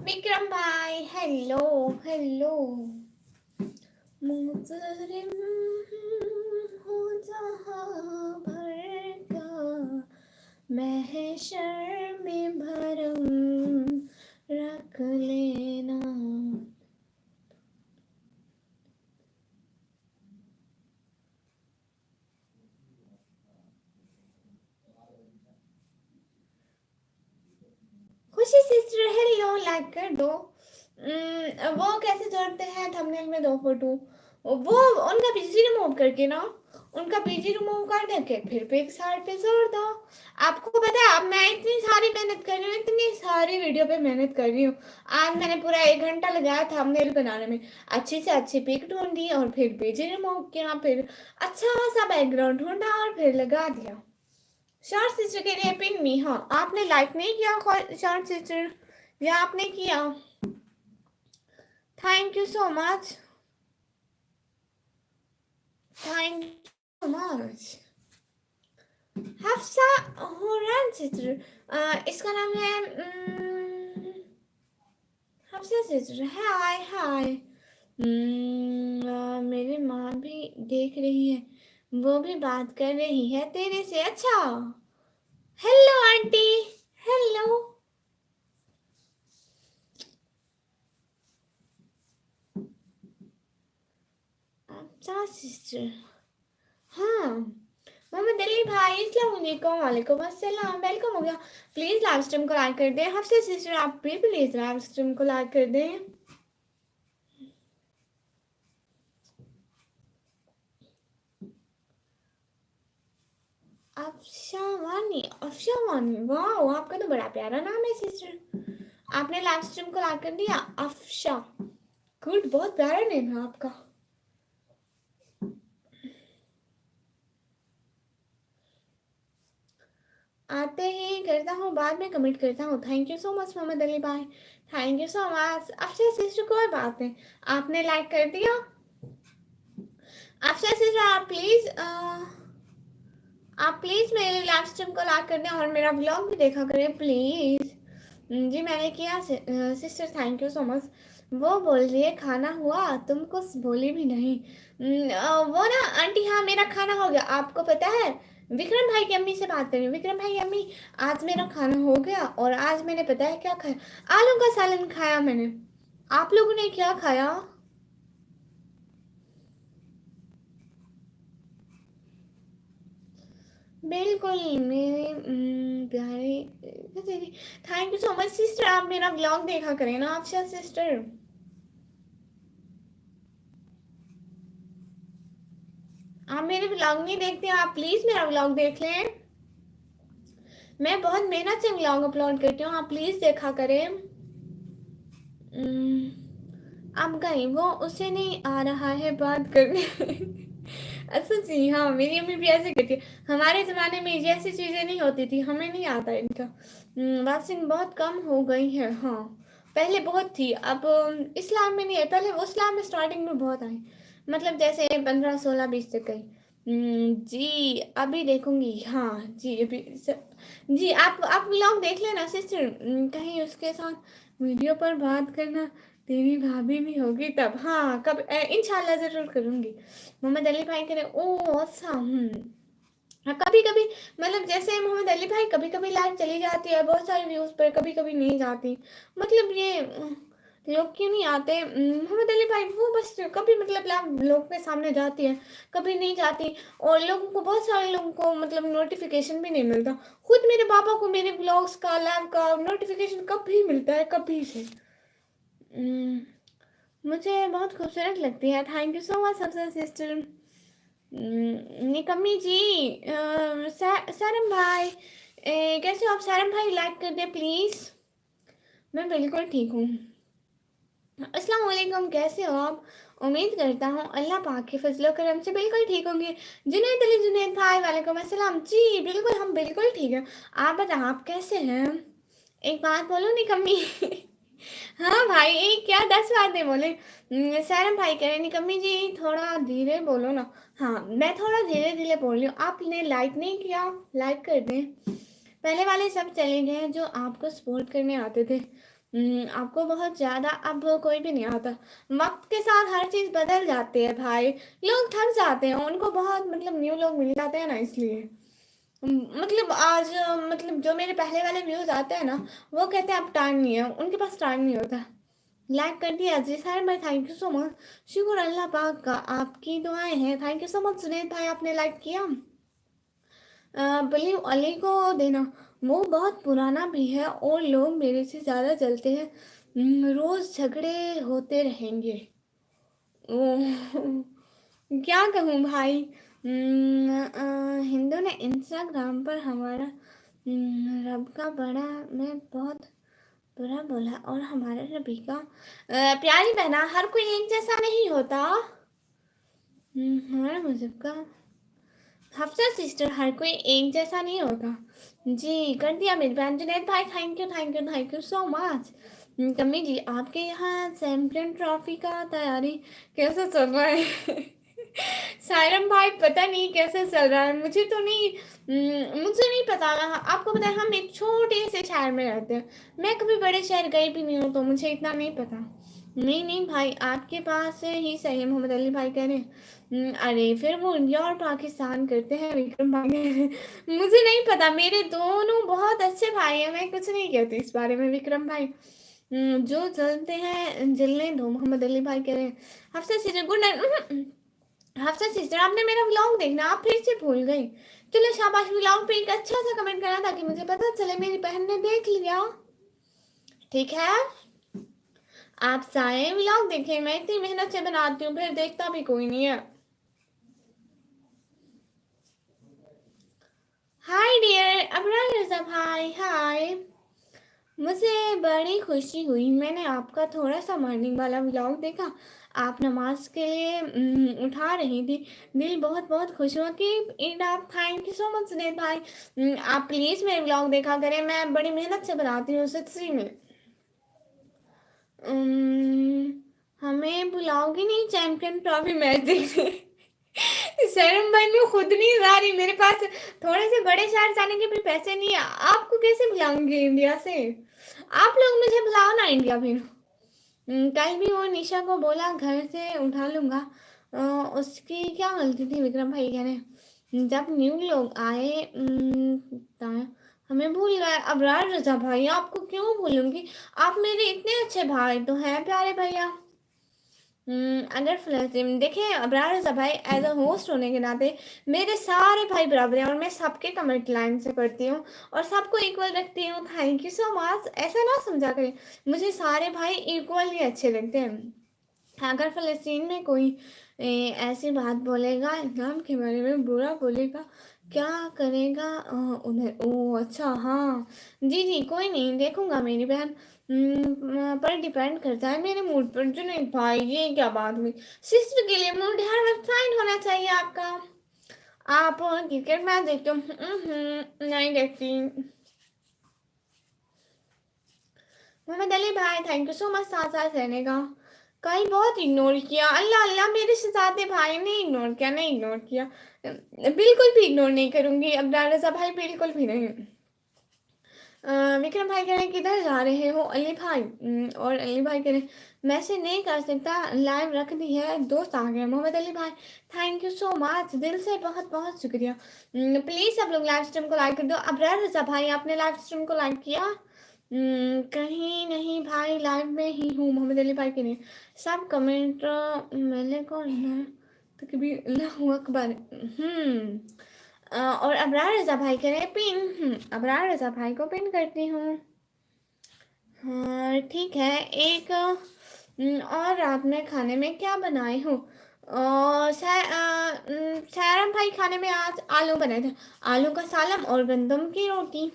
विक्रम भाई hello hello. मुजरिम हो जहाँ भर का, महशर में भरम रख लेना। खुशी सिस्टर हेलो, लाइक कर दो। वो कैसे जोड़ते हैं थंबनेल में दो फोटो? वो उनका पीजी रिमूव करके ना, उनका पीजी रिमूव कर के फिर पिक साइड पे जोड़ दो। आपको पता है अब मैं इतनी सारी मेहनत कर रही हूँ, इतनी सारी वीडियो पे मेहनत कर रही हूँ। आज मैंने पूरा 1 घंटा लगाया थंबनेल बनाने में, अच्छी से अच्छी पिक ढूंढी और फिर पीजी रिमूव किया, फिर अच्छा सा बैकग्राउंड ढूंढा और फिर लगा दिया। शॉर्ट सिस्टर के लिए पिन मी। हाँ आपने लाइक नहीं किया शॉर्ट सिस्टर, या आपने किया? Thank you so much, thank you so much. Hafsa Hurain sister, इसका नाम है हफ्सा सिस्टर। हाय हाय। मेरी माँ भी देख रही है, वो भी बात कर रही है तेरे से। अच्छा हेलो आंटी, हेलो। अच्छा सिस्टर, हाँ मोहम्मद अली भाई अस्सलाम वालेकुम। वालेकुम अस्सलाम, वेलकम हो गया। प्लीज लाइव स्ट्रीम को लाइक कर दें। हफ्से सिस्टर आप भी प्लीज लाइव स्ट्रीम को लाइक कर दें। अफशावानी, अफशावानी, वाह आपका तो बड़ा प्यारा नाम है सिस्टर। आपने लाइव स्ट्रीम को लाइक कर दिया। अफशा, गुड, बहुत प्यारा नेम है आपका। आते ही करता हूँ, बाद में कमेंट करता हूँ। Thank you so much Mohammad Ali भाई, thank you so much. Afsha sister कोई बात नहीं, आपने लाइक कर दिया। अफशा सिस्टर आप प्लीज मेरे लाइव स्ट्रीम को लाइक कर दें और मेरा ब्लॉग भी देखा करें प्लीज। जी मैंने किया sister, thank you so much. वो बोल रही है खाना हुआ, तुम कुछ बोली भी नहीं। वो ना आंटी, हाँ मेरा खाना हो गया। आपको पता है विक्रम भाई की अम्मी से बात कर रही हूँ। विक्रम भाई अम्मी, आज मेरा खाना हो गया और आज मैंने पता है क्या खाया? आलू का सालन खाया मैंने। आप लोगों ने क्या खाया? बिल्कुल मेरे प्यारे। Thank you so much sister, आप मेरा ब्लॉग देखा करें ना आप सिस्टर। आप मेरे ब्लॉग नहीं देखते, आप प्लीज मेरा ब्लॉग देख लें। मैं बहुत मेहनत से ब्लॉग अपलोड करती हूँ, आप प्लीज देखा करें। अब गई वो, उसे नहीं आ रहा है बात करने। अच्छा जी, हाँ मेरी अम्मी भी ऐसे करती है। हमारे ज़माने में ये ऐसी चीज़ें नहीं होती थी, हमें नहीं आता इनका। बासिंग बहुत कम हो गई है। हाँ पहले बहुत थी, अब इस्लाम में नहीं है। पहले वो इस्लाम में स्टार्टिंग में बहुत आई, मतलब जैसे 15 16 20 तक गई। जी अभी देखूंगी। हाँ जी अभी जी आप व्लॉग देख लेना सिस्टर। कहीं उसके साथ वीडियो पर बात करना, तेरी भाभी भी होगी तब। हाँ कब इंशाल्लाह जरूर करूंगी। मोहम्मद अली भाई कह रहे ओ अच्छा। हाँ कभी कभी, मतलब जैसे मोहम्मद अली भाई कभी कभी लाइव चली जाती है बहुत सारे व्यूज पर, कभी कभी नहीं जाती। मतलब ये लोग क्यों नहीं आते? मोहम्मद अली भाई वो बस कभी मतलब लाइव लोग के सामने जाती है, कभी नहीं जाती। और लोगों को, बहुत सारे लोगों को मतलब नोटिफिकेशन भी नहीं मिलता। खुद मेरे पापा को मेरे ब्लॉग्स का, लाइव का नोटिफिकेशन कभी मिलता है, कभी से। हम्म, मुझे बहुत खूबसूरत लगती है। थैंक यू सो मच सबसे सिस्टर। निकम्मी जी, सरम भाई, कैसे हो आप? सरम भाई लाइक कर दे प्लीज। मैं बिल्कुल ठीक हूँ। अस्सलाम वालेकुम, कैसे हो आप? उम्मीद करता हूँ अल्लाह पाक के फजलो करम से बिल्कुल ठीक होंगे। जुनैद अली जुनैद भाई वालेकुम अस्सलाम। जी बिल्कुल, हम बिल्कुल ठीक है। आप बताओ आप कैसे हैं? एक बात बोलो निकम्मी। हाँ भाई, एक क्या 10 बातें बोले। सैरम भाई कह रहे निकम्मी जी थोड़ा धीरे बोलो ना। हाँ, मैं थोड़ा धीरे धीरे बोल रही हूँ। आपने लाइक नहीं किया, लाइक कर दें। पहले वाले सब चले गए जो आपको सपोर्ट करने आते थे। आपको बहुत ज़्यादा अब कोई भी नहीं आता। वक्त के साथ हर चीज़ बदल जाती है भाई। लोग थक जाते हैं, उनको बहुत मतलब न्यू लोग मिल जाते हैं ना, इसलिए। मतलब आज मतलब जो मेरे पहले वाले व्यूज़ आते हैं ना, वो कहते हैं अब टाइम नहीं है, उनके पास टाइम नहीं होता। लाइक कर दिया जी सारे भाई, थैंक यू सो मच। शुक्र अल्लाह पाक का, आपकी दुआएं हैं। Thank you so much Sunil भाई, आपने लाइक किया। बल्कि अली को देना, वो बहुत पुराना भी है और लोग मेरे से ज़्यादा चलते हैं। रोज़ झगड़े होते रहेंगे। ओह, क्या कहूँ भाई। हिंदू ने इंस्टाग्राम पर हमारा रब का बड़ा मैं बहुत बुरा बोला और हमारा नबी का प्यारी बहना हर कोई एक जैसा नहीं होता। हमारा मजहब का हफ्सा सिस्टर हर कोई एक जैसा नहीं होता। जी कर दिया मेरी बहन जुनैद भाई, thank you thank you thank you so much. कम्मी जी आपके यहाँ चैंपियन ट्रॉफी का तैयारी कैसा चल रहा है? सायरम भाई पता नहीं कैसे चल रहा है, मुझे तो नहीं। मुझे नहीं पता। आपको पता है हम एक छोटे से शहर में रहते हैं, मैं कभी बड़े शहर गई भी नहीं हूँ, तो मुझे इतना नहीं पता। नहीं नहीं भाई, आपके पास ही सही है। मोहम्मद अली भाई कह रहे हैं अरे फिर वो इंडिया और पाकिस्तान करते हैं। विक्रम भाई कह रहे हैं, मुझे नहीं पता, मेरे दोनों बहुत अच्छे भाई हैं, मैं कुछ नहीं कहती इस बारे में। विक्रम भाई जो जलते हैं जलने दो। मोहम्मद अली भाई कह रहे हैं हफ्ते से गुड नाइट। हफ्ता सिस्टर आपने मेरा व्लॉग देखना, आप फिर से भूल गई। चलो शाबाश, व्लॉग पे एक अच्छा सा कमेंट करना ताकि मुझे पता चले मेरी बहन ने देख लिया। ठीक है, आप सारे व्लॉग देखें, मैं इतनी मेहनत से बनाती हूँ फिर देखता भी कोई नहीं है। हाय डियर अबरार रजा भाई, हाय। मुझे बड़ी खुशी हुई, मैंने आपका थोड़ा सा मॉर्निंग वाला व्लॉग देखा। आप नमाज के लिए उठा रही थी, दिल बहुत बहुत खुश हुआ कि ईद आप। Thank you so much Sunil भाई। आप प्लीज़ मेरे व्लॉग देखा करें, मैं बड़ी मेहनत से बनाती हूँ सच्ची में। उम्म, हमें बुलाओगी नहीं चैंपियन ट्रॉफी मैच देखने? शर्म भाई मैं खुद नहीं जा रही, मेरे पास थोड़े से बड़े शहर जाने के भी पैसे नहीं है। आपको कैसे बुलाऊंगी इंडिया से? आप लोग मुझे बुलाओ ना इंडिया फिर। कल भी वो निशा को बोला घर से उठा लूंगा। अ, उसकी क्या गलती थी? विक्रम भाई कह रहे हैं जब न्यू लोग आए हमें भूल गए। अबरार रजा भाई आपको क्यों भूलूंगी, आप मेरे इतने अच्छे भाई तो हैं, प्यारे भैया। अगर फिल्म देखिए अबरार रजा भाई, एज अ होस्ट होने के नाते मेरे सारे भाई बराबर हैं और मैं सबके कमेंट लाइन से पढ़ती हूँ और सबको इक्वल रखती हूँ। थैंक यू सो मच, ऐसा ना समझा करें, मुझे सारे भाई इक्वली अच्छे लगते हैं। अगर फ़लस्तीन में कोई ऐसी बात बोलेगा, इस्लाम के बारे में बुरा बोलेगा, क्या करेगा उधर? ओह अच्छा, हाँ जी जी, कोई नहीं देखूंगा मेरी बहन। पर डिपेंड करता है मेरे मूड पर। जो नहीं भाई, ये क्या बात हुई? सिस्टर के लिए मूड हर वक्त फाइन होना चाहिए आपका। आप क्रिकेट मैच देखते हो? नहीं देखती। मोहम्मद अली भाई थैंक यू सो मच साथ साथ रहने का। कल बहुत इग्नोर किया, अल्लाह अल्लाह मेरे शहजादे भाई ने इग्नोर किया, नहीं इग्नोर किया, बिल्कुल भी इग्नोर नहीं करूंगी। अब रजा भाई बिल्कुल भी नहीं। विक्रम भाई कह रहे हैं किधर जा रहे हो अली भाई? और अली भाई कह रहे हैं मैसेज नहीं कर सकता, लाइव रख दी है, दोस्त आ गया। मोहम्मद अली भाई थैंक यू सो मच, दिल से बहुत बहुत शुक्रिया। प्लीज़ सब लोग लाइव स्ट्रीम को लाइक कर दो। अब रजा भाई आपने लाइव स्ट्रीम को लाइक किया? कहीं नहीं भाई, लाइव में ही हूँ। मोहम्मद अली भाई के लिए सब कमेंट मैंने को तकबीर अल्लाहू अकबर। और अबरार रजा भाई कह रहे हैं पिन। अबरार रजा भाई को पिन करती हूँ। हाँ ठीक है। एक और रात में खाने में क्या बनाए हो? सैरम भाई खाने में आज आलू बनाए थे, आलू का सालम और गंदम की रोटी।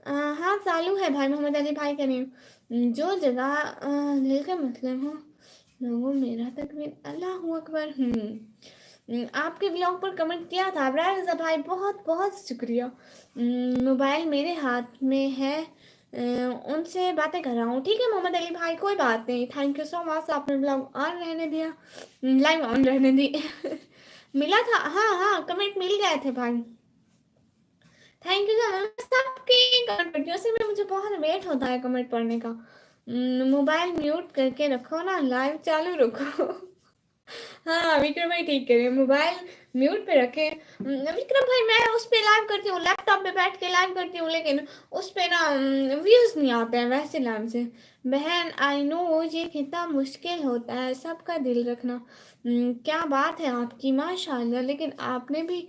हाँ चालू है भाई। मोहम्मद अली भाई कह रहे हैं जो जगह दिल के मुस्लिम हो लोगों मेरा तकबीर अल्लाह अकबर। आपके ब्लॉग पर कमेंट किया था अबरार रज़ा भाई, बहुत बहुत शुक्रिया। मोबाइल मेरे हाथ में है, उनसे बातें कर रहा हूँ। ठीक है मोहम्मद अली भाई, कोई बात नहीं, थैंक यू सो मच, आपने ब्लॉग ऑन रहने दिया, लाइव ऑन रहने दी। मिला था, हाँ हाँ कमेंट मिल गए थे भाई, थैंक यू सो मच। सबकी कमेंट पढ़ती हूँ, उसमें मुझे बहुत वेट होता है कमेंट पढ़ने का। मोबाइल म्यूट करके रखो ना, लाइव चालू रखो। हाँ विक्रम भाई ठीक कह रहे हैं, मोबाइल म्यूट पे रखे। विक्रम भाई मैं उस पे लाइव करती हूँ, लैपटॉप पे बैठ के लाइव करती हूँ, लेकिन उस पे ना व्यूज नहीं आते हैं वैसे लाइव से। बहन आई नो ये कितना मुश्किल होता है सबका दिल रखना। क्या बात है आपकी, माशाल्लाह, लेकिन आपने भी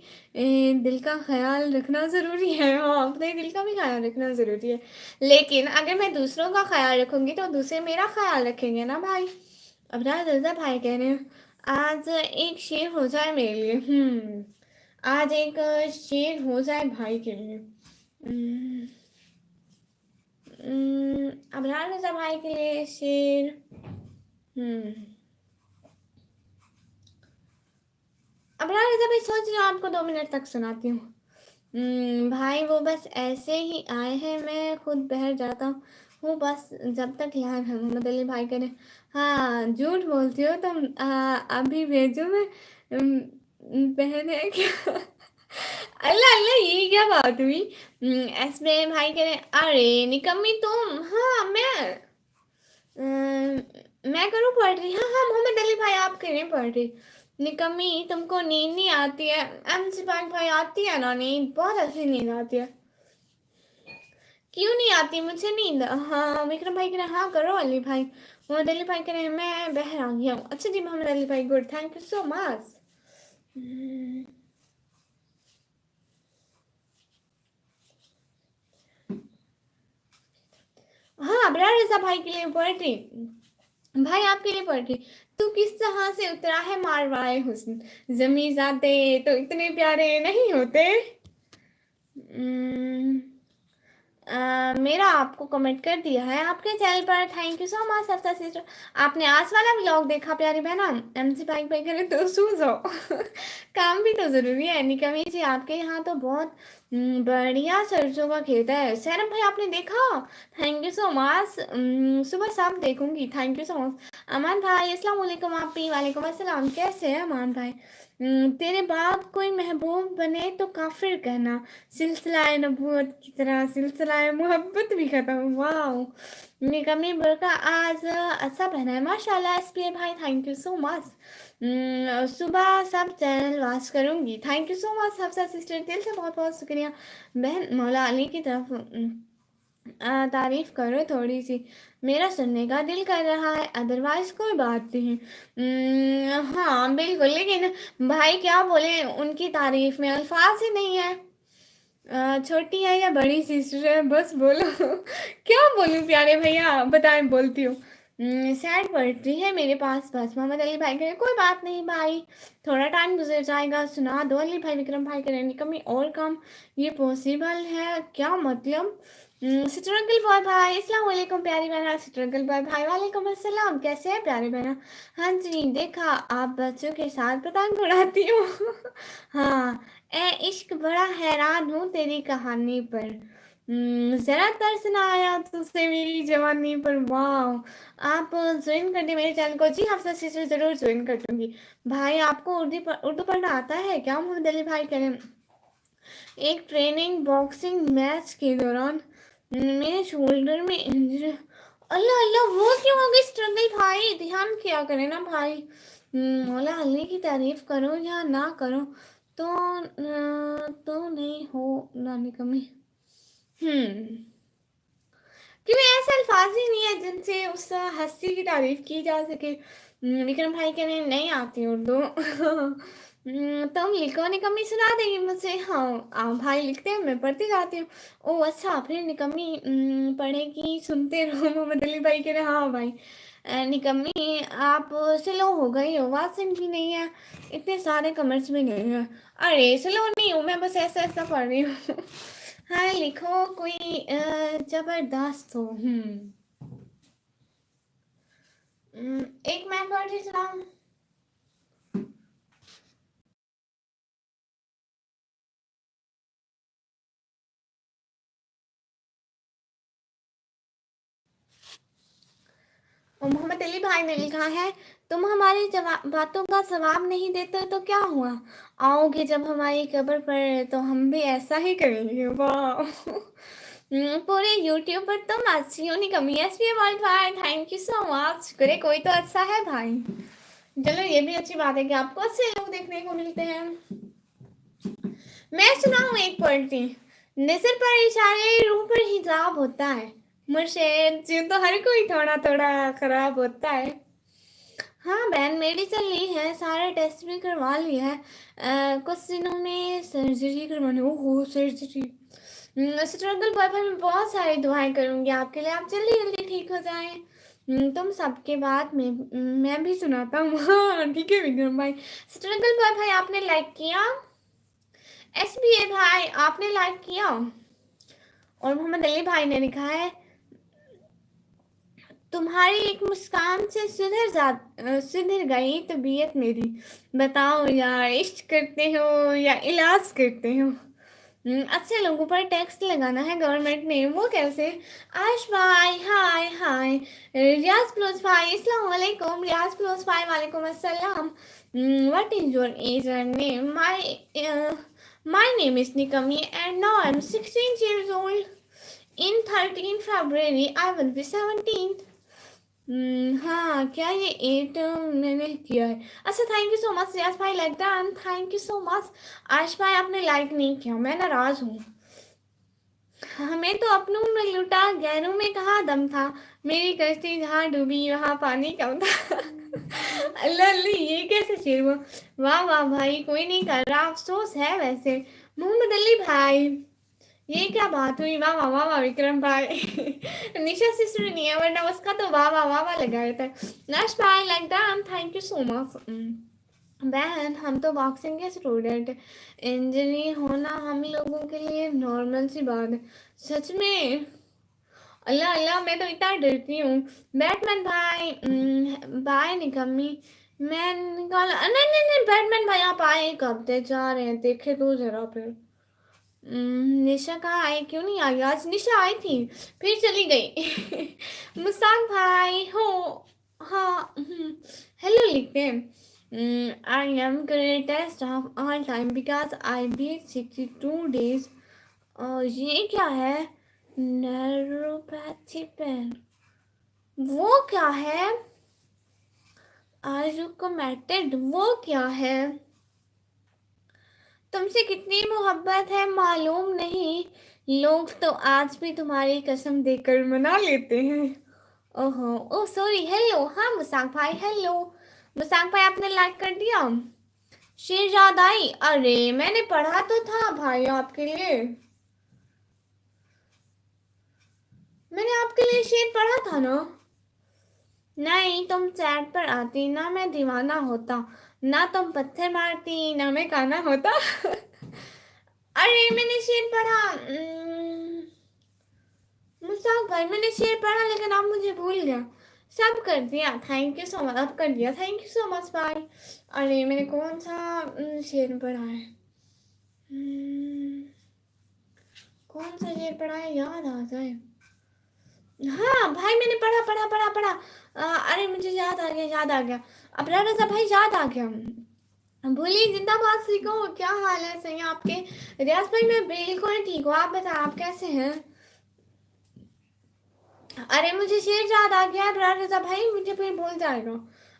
दिल का ख्याल रखना ज़रूरी है। हाँ अपने दिल का भी ख्याल रखना ज़रूरी है, लेकिन अगर मैं दूसरों का ख्याल रखूंगी तो दूसरे मेरा ख्याल रखेंगे ना भाई। अब रज़ा भाई कह रहे हैं आज एक शेर हो जाए मेरे लिए। आज एक शेर हो जाए भाई के लिए। अब रज़ा भाई के लिए शेर। अब रज़ा भाई सोच रही हूँ आपको 2 मिनट तक सुनाती हूँ। भाई वो बस ऐसे ही आए हैं, मैं खुद बहर जाता हूँ बस जब तक लाइव है। मोहम्मद अली भाई करें, हाँ झूठ बोलती हो तुम, अभी भेजो मैं। बहन है क्या? अल्लाह अल्लाह ये क्या बात हुई? एसबीआई भाई करें, अरे निकम्मी तुम, हाँ मैं करूँ पढ़ रही, हाँ हाँ मोहम्मद अली भाई आप करें पढ़ रही। निकम्मी तुमको नींद नहीं आती है? एमसी भाई आती है ना नींद, बहुत अच्छी नींद आती है। क्यों नहीं आती मुझे नींद? हाँ विक्रम भाई कह रहे हाँ करो अली भाई। मोहम्मद अली भाई कह रहे मैं बहर आ गया हूँ। अच्छा जी मोहम्मद अली भाई good, thank you so much. हाँ अबरार रज़ा भाई के लिए पोएट्री, भाई आपके लिए पोएट्री। तू किस तरह से उतरा है मारवाए हुस्न, जमी जाते तो इतने प्यारे नहीं होते। मेरा आपको कमेंट कर दिया है आपके चैनल पर, थैंक यू सो मच सस्ता सिस्टर। आपने आज वाला व्लॉग देखा प्यारी बहना? एमसी बाइक पे करे तो सो जाओ। काम भी तो जरूरी है। निकमी जी आपके यहाँ तो बहुत बढ़िया सरसों का खेत है। सैरम भाई आपने देखा? थैंक यू सो मच, सुबह शाम देखूंगी, थैंक यू सो मच। अमान भाई अस्सलाम वालेकुम, आप भी वालेकुम अस्सलाम, कैसे हैं अमान भाई? तेरे बाप कोई महबूब बने तो काफिर कहना, सिलसिला नबूवत की तरह सिलसिला मोहब्बत भी खत्म। वाह निकमी बरका आज अच्छा पहना है माशाल्लाह। एसपीए भाई थैंक यू सो मच। सुबह सब चैनल वॉच करूंगी, thank you so much Hafsa sister, दिल से बहुत बहुत शुक्रिया। बहन मौला अली की तरफ तारीफ करो थोड़ी सी, मेरा सुनने का दिल कर रहा है, अदरवाइज कोई बात नहीं। हाँ बिल्कुल, लेकिन भाई क्या बोले, उनकी तारीफ में अल्फाज ही नहीं है। छोटी है या बड़ी सिस्टर है बस बोलो। क्या बोलूं प्यारे भैया, बताएं बोलती हूँ। सैड पोएट्री है मेरे पास बस। मोहम्मद अली भाई करें कोई बात नहीं भाई, थोड़ा टाइम गुजर जाएगा, सुना दो। अली भाई विक्रम भाई करें कमी और कम ये पॉसिबल है क्या मतलब? स्ट्रगल बॉय भाई अस्सलाम वालेकुम प्यारी बहना। स्ट्रगल बॉय भाई वालेकुम अस्सलाम, कैसे है प्यारी बहना? हाँ जी देखा आप बच्चों के साथ पतंग उड़ाती हूँ। हाँ ए इश्क बड़ा हैरान हूँ तेरी कहानी पर, जरा तरस ना आया तुझसे मेरी जवानी पर। वाह आप ज्वाइन कर दिए मेरे चैनल को जी, हफ्ता से जरूर ज्वाइन कर दूंगी। भाई आपको उर्दू पढ़ना आता है क्या? मोहम्मद अली भाई करें, एक ट्रेनिंग बॉक्सिंग मैच के दौरान मेरे शोल्डर में इंजरी। अल्लाह अल्लाह वो क्यों हो गई स्ट्रगल भाई, ध्यान किया करें ना भाई। मौला अली की तारीफ करो या ना करो तो नहीं हो ना निकमी। क्योंकि ऐसे अल्फाज ही नहीं है जिनसे उस हस्ती की तारीफ की जा सके। विक्रम भाई कहने नहीं आती उर्दू। तुम लिखो निकम्मी, सुना देगी मुझसे? हाँ भाई लिखते हैं मैं पढ़ती जाती हूँ। ओ अच्छा फिर निकम्मी पढ़ेगी, सुनते रहो। मोहम्मद अली भाई कह रहे हाँ भाई। निकम्मी आप स्लो हो गई हो, वासन भी नहीं है, इतने सारे कमेंट्स भी नहीं है। अरे स्लो नहीं हूँ मैं, बस ऐसा ऐसा पढ़ रही हूँ। हाँ लिखो कोई जबरदस्त हो। एक मैं पढ़ रही हूँ। और मोहम्मद अली भाई ने लिखा है, तुम हमारी बातों का जवाब नहीं देते तो क्या हुआ, आओगे जब हमारी कब्र पर तो हम भी ऐसा ही करेंगे। वाह। पूरे यूट्यूब पर तुम अच्छी होनी कमी। एस वर्ल्ड भाई थैंक यू सो मच। करे कोई तो अच्छा है भाई। चलो ये भी अच्छी बात है कि आपको अच्छे लोग देखने को मिलते हैं। मैं सुनाऊं एक पोएट्री। नजर पर इशारे, रूह पर हिजाब होता है। मुर्शिद जी तो हर कोई थोड़ा थोड़ा खराब होता है। हाँ बहन, मेडिसिन ली है, सारा टेस्ट भी करवा लिया है। कुछ दिनों में सर्जरी करवानी। ओहो सर्जरी। स्ट्रगल बॉय भाई, मैं बहुत सारी दुआएं करूंगी आपके लिए, आप जल्दी जल्दी ठीक हो जाएं। तुम सबके बाद में मैं भी सुनाता हूँ। हाँ ठीक है विक्रम भाई। स्ट्रगल बॉय भाई आपने लाइक किया। SBA भाई आपने लाइक किया। और मोहम्मद अली भाई ने लिखा है, तुम्हारी एक मुस्कान से सुधर गई तबीयत मेरी। बताओ यार, इश्क करते हो या इलाज करते हो। अच्छे लोगों पर टैक्स लगाना है गवर्नमेंट ने, वो कैसे। आश भाई हाय हाय। रियाज प्लस भाई अस्सलाम वालेकुम। रियाज प्लस भाई वालेकुम अस्सलाम। What is your age and name. My name is Nikmi and now I am 16 years old. In 13 February I will be 17. हाँ क्या ये 8 मैंने किया है। अच्छा थैंक यू सो मच रियाज भाई, like done, thank you so much. आश भाई आपने लाइक नहीं किया, मैं नाराज हूँ। हमें तो अपनों में लुटा, गैरों में कहाँ दम था। मेरी कश्ती जहाँ डूबी वहाँ पानी कम था। अल्लाह अल्लाह, ये कैसे शेर हुआ। वाह वाह भाई, कोई नहीं कर रहा, अफसोस है वैसे। मोहम्मद अली भाई ये क्या बात हुई। वाह वाह वाह वाह विक्रम भाई। निशा सिस्टर नहीं है वरना उसका तो वाह वाह वाह वाह लगा रहता है। नश भाई like that, thank you so much. बहन हम तो बॉक्सिंग के स्टूडेंट, इंजरी होना हम लोगों के लिए नॉर्मल सी बात है। सच में अल्लाह अल्लाह, मैं तो इतना डरती हूँ। बैटमैन भाई बाय निकम्मी। मैं निकाल, नहीं नहीं नहीं बैटमैन भाई आप आए कब से जा रहे हैं, देखे तो जरा फिर। निशा कहाँ आई, क्यों नहीं आई आज। निशा आई थी फिर चली गई। मुस्ताक भाई हो। हाँ हेलो लिखते हैं। I am greatest of all time because I beat 62 days। और ये क्या है, नैरोपैथी पेन, वो क्या है। आर यू कमिटेड, वो क्या है। तुमसे कितनी मोहब्बत है मालूम नहीं, लोग तो आज भी तुम्हारी कसम देकर मना लेते हैं। ओहो ओ सॉरी। हेलो हाँ मुसाक भाई, हेलो मुसाक भाई आपने लाइक कर दिया। शेर याद आई, अरे मैंने पढ़ा तो था भाई आपके लिए, मैंने आपके लिए शेर पढ़ा था ना। नहीं तुम चैट पर आती ना, मैं दीवाना होता ना, तुम पत्थर मारती ना मैं काना होता। अरे मैंने शेर पढ़ा। मुस्ताक भाई मैंने शेर पढ़ा लेकिन आप मुझे भूल गया। सब कर दिया, थैंक यू सो मच, अब कर दिया, थैंक यू सो मच भाई। अरे मैंने कौन सा शेर पढ़ा है, कौन सा शेर पढ़ा है, याद आ जाए। हाँ भाई मैंने पढ़ा पढ़ा पढ़ा पढ़ा। अरे मुझे याद आ गया, याद आ गया। अपना रजा भाई याद आ गया। बोलिए जिंदाबाद सीखो, क्या हाल है, सही है आपके। रियाज भाई मैं बिल्कुल ठीक हूँ, आप बताएं आप कैसे हैं। अरे मुझे शेर याद आ गया, अपराध रजा भाई मुझे फिर भूल जाएगा।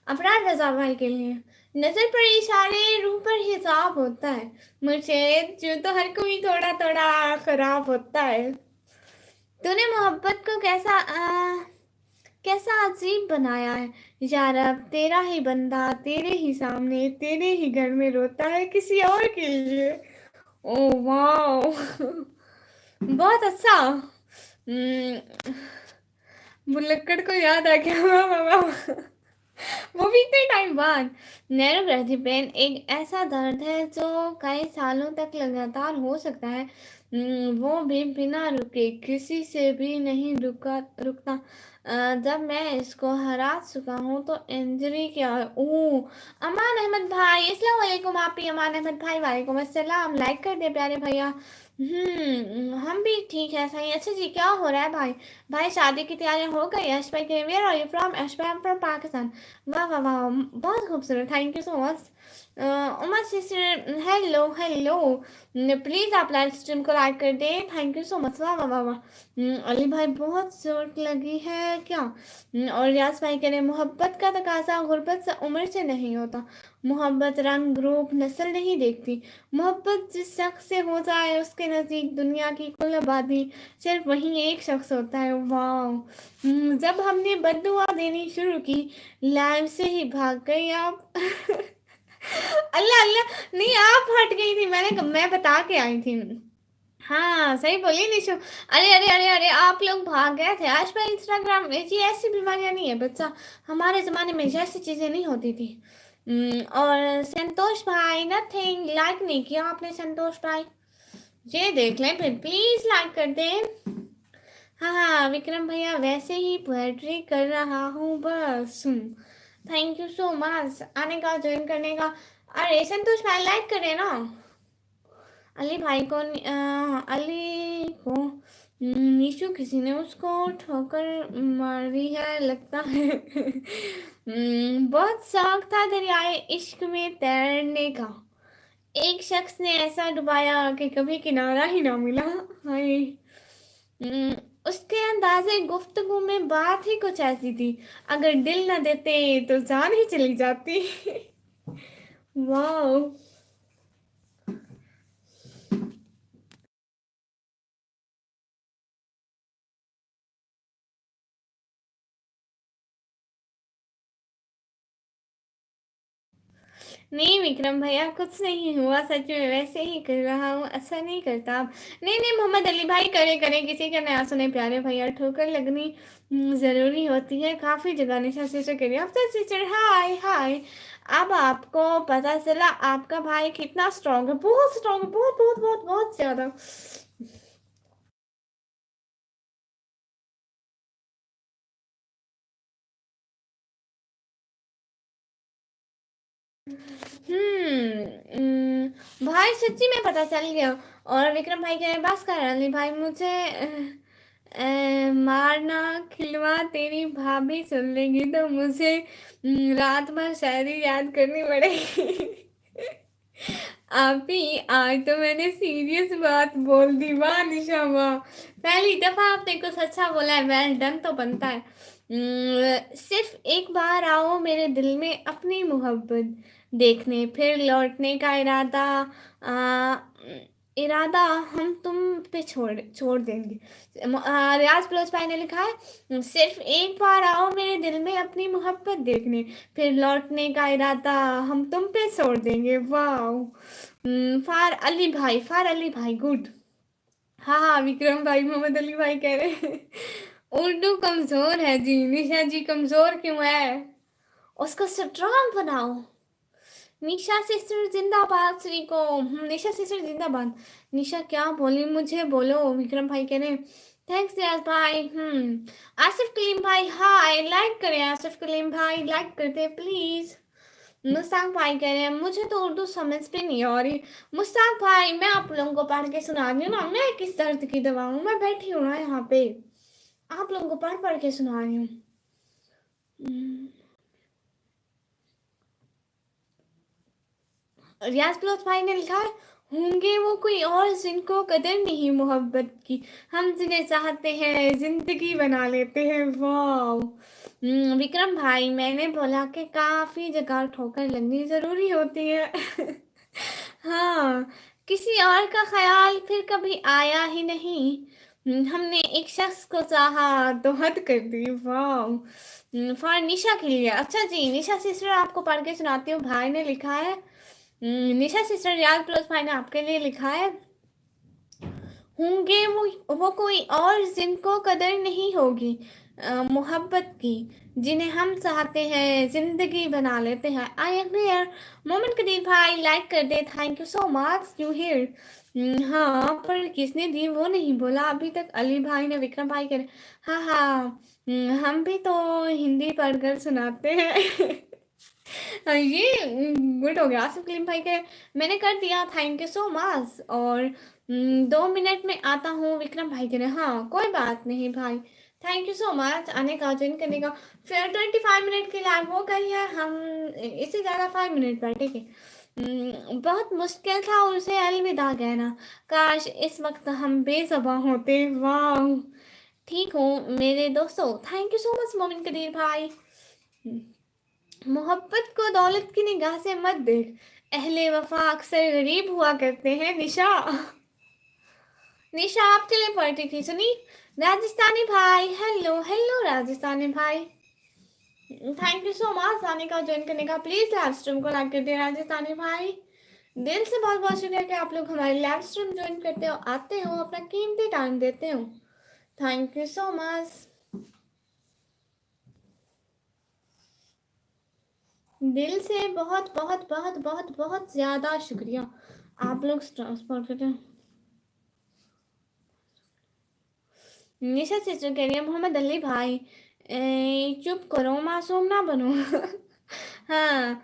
अपराध रजा भाई के लिए, नजर पर इशारे रूह पर हिसाब होता है। मुझे जो तो हर कोई थोड़ा थोड़ा खराब होता है। तूने मोहब्बत को कैसा अजीब बनाया है यार। अब तेरा ही बंदा तेरे ही सामने तेरे ही घर में रोता है किसी और के लिए। ओ वाह। बहुत अच्छा। बुल्लक्कड़ को याद आ गया। वाह वाह वाह। वो भी इतने टाइम बाद। नैरोग्राफी पेन एक ऐसा दर्द है जो कई सालों तक लगातार हो सकता है। वो भी बिना रुके, किसी से भी नहीं रुकता। जब मैं इसको हरा चुका हूँ तो इंजरी क्या है? ओह! अमान अहमद भाई, अस्सलाम वालेकुम। आप भी अमान अहमद भाई, वालेकुम अस्सलाम। लाइक कर दे प्यारे भैया। हम भी ठीक है, सही। अच्छा जी, क्या हो रहा है भाई? भाई शादी की तैयारियां हो गई? यश भाई कह वेयर आर यू फ्रॉम? यश भाई, आई एम फ्रॉम पाकिस्तान। वाह वाह वाह, बहुत खूबसूरत, thank you so much. Uma sister, hello hello. Please आप लाइव स्ट्रीम को लाइक कर दें, थैंक यू सो मच। वाह वाह वाह वाह। अली भाई, बहुत चोट लगी है क्या? और रियाज भाई कह रहे मोहब्बत का तकाजा गुर्बत से उम्र से नहीं होता। मोहब्बत रंग रूप नस्ल नहीं देखती। मोहब्बत जिस शख्स से हो जाए उसके नज़दीक दुनिया की कुल आबादी सिर्फ वही एक शख्स होता है। वाह! जब हमने बद्दुआ देनी शुरू की, लाइव से ही भाग गई आप। अल्लाह अल्लाह, नहीं आप हट गई थी, मैं बता के आई थी। हाँ, सही बोली निशु। अरे अरे अरे अरे, आप लोग भाग गए थे आज पर इंस्टाग्राम में। जी, ऐसी बीमारियां नहीं है बच्चा, हमारे ज़माने में जैसी चीज़ें नहीं होती थी। और संतोष भाई, नथिंग, लाइक नहीं किया आपने संतोष भाई। ये देख लें फिर, प्लीज़ लाइक कर दें। हाँ हाँ विक्रम भैया, वैसे ही पोएट्री कर रहा हूँ बस। थैंक यू सो मच आने का, ज्वाइन करने का। अरे संतोष भाई, लाइक करें ना। अली भाई को अली को निशु किसी ने उसको ठोकर मारी है लगता है। बहुत शौक था दरियाए इश्क में तैरने का। एक शख्स ने ऐसा डुबाया कि कभी किनारा ही ना मिला। हाय। हम्म, उसके अंदाजे गुफ्तगू में बात ही कुछ ऐसी थी, अगर दिल न देते तो जान ही चली जाती। वाह! नहीं विक्रम भैया, कुछ नहीं हुआ सच में, वैसे ही कर रहा हूँ, ऐसा नहीं करता आप। नहीं नहीं मोहम्मद अली भाई, करे करे, किसी का नया सुने प्यारे भैया, ठोकर लगनी ज़रूरी होती है काफ़ी जगह। निशा सिस्टर कह रही है आफ्टर सिस्टर, हाय हाय। अब आपको पता चला आपका भाई कितना स्ट्रांग है, बहुत स्ट्रांग है, बहुत बहुत बहुत बहुत ज़्यादा। भाई सच्ची में पता चल गया। और विक्रम भाई कह रहे हैं भास्कर अली भाई, मुझे मारना खिलवा तेरी भाभी सुन लेगी तो मुझे रात भर शायरी याद करनी पड़ेगी। आप ही, आज तो मैंने सीरियस बात बोल दी। वाह निशा वाह, पहली दफा आपने कुछ अच्छा बोला है, वेल डन तो बनता है। सिर्फ एक बार आओ मेरे दिल में अपनी मोहब्बत देखने, फिर लौटने का आ, इरादा हम तुम पे छोड़ छोड़ देंगे। रियाज फिरोज भाई ने लिखा है सिर्फ एक बार आओ मेरे दिल में अपनी मोहब्बत देखने, फिर लौटने का इरादा हम तुम पे छोड़ देंगे। वाह! फार अली भाई गुड। हाँ हाँ विक्रम भाई, मोहम्मद अली भाई कह रहे हैं उर्दू कमजोर है जी। निशा जी कमजोर क्यों है? उसको स्ट्रांग बनाओ। निशा सिस्टर जिंदाबाद, श्री को निशा सिस्टर जिंदाबाद। निशा क्या बोली, मुझे बोलो। विक्रम भाई कह रहे थैंक्स रियाज भाई। आसिफ कलीम भाई, हाय, लाइक करें आसिफ कलीम भाई, लाइक करते प्लीज। मुस्ताक भाई कह रहे हैं मुझे तो उर्दू समझ पे नहीं आ रही। मुस्ताक भाई, मैं आप लोगों को पढ़ के सुना रही हूँ ना, मैं किस दर्द की दवा हूँ, मैं बैठी हूँ ना यहाँ पे, आप लोगों को पढ़ पढ़ के सुना रही हूँ। रियाज प्लस भाई ने लिखा है होंगे वो कोई और जिनको कदर नहीं मोहब्बत की, हम जिन्हें चाहते हैं जिंदगी बना लेते हैं। वाह! विक्रम भाई, मैंने बोला कि काफी जगह ठोकर लगनी जरूरी होती है। हाँ, किसी और का ख्याल फिर कभी आया ही नहीं। हमने एक शख्स को चाहा तो हद कर दी। वाह! फॉर निशा के लिए। अच्छा जी, निशा सिस्टर आपको पढ़ के सुनाती हूँ। भाई ने लिखा है निशा सिस्टर, रियाज प्लस भाई ने आपके लिए लिखा है होंगे वो कोई और जिनको कदर नहीं होगी, मोहब्बत की, जिन्हें हम चाहते हैं ज़िंदगी बना लेते हैं। आई एग्री यार। मोमिन कदीर भाई लाइक कर दे, thank you so much you here. हाँ, पर किसने दी वो नहीं बोला अभी तक। अली भाई ने विक्रम भाई करे। हाँ हाँ, हम भी तो हिंदी पढ़कर सुनाते हैं। ये गुड हो गया। आसिफ कलीम भाई के मैंने कर दिया, थैंक यू सो मच। और 2 मिनट में आता हूँ विक्रम भाई के लिए। हाँ कोई बात नहीं भाई, थैंक यू सो मच आने का, ज्वाइन करने का। फिर 25 मिनट की लाइव हो गई है, हम इससे ज़्यादा 5 मिनट बैठेंगे। बहुत मुश्किल था उसे अलविदा कहना, काश इस वक्त हम बेज़ुबां होते। वाह, ठीक हूँ मेरे दोस्तों, थैंक यू सो मच मोमिन कदीर भाई। मोहब्बत को दौलत की निगाह से मत देख, अहले वफा अक्सर गरीब हुआ करते हैं। निशा, निशा आपके लिए पढ़ती थी, सुनी। राजस्थानी भाई, हेलो हेलो राजस्थानी भाई, थैंक यू सो मच आने का, ज्वाइन करने का। प्लीज लाइव स्ट्रीम को लाइक कर दे राजस्थानी भाई, दिल से बहुत बहुत शुक्रिया कि आप लोग हमारे लाइव स्ट्रीम ज्वाइन करते हो, आते हो, अपना कीमती टाइम देते हो। थैंक यू सो मच, दिल से बहुत बहुत बहुत बहुत बहुत ज़्यादा शुक्रिया आप लोग ट्रांसपोर्ट करते हैं। निशा सिस्टर कह रही है मोहम्मद अली भाई चुप करो, मासूम ना बनो। हाँ,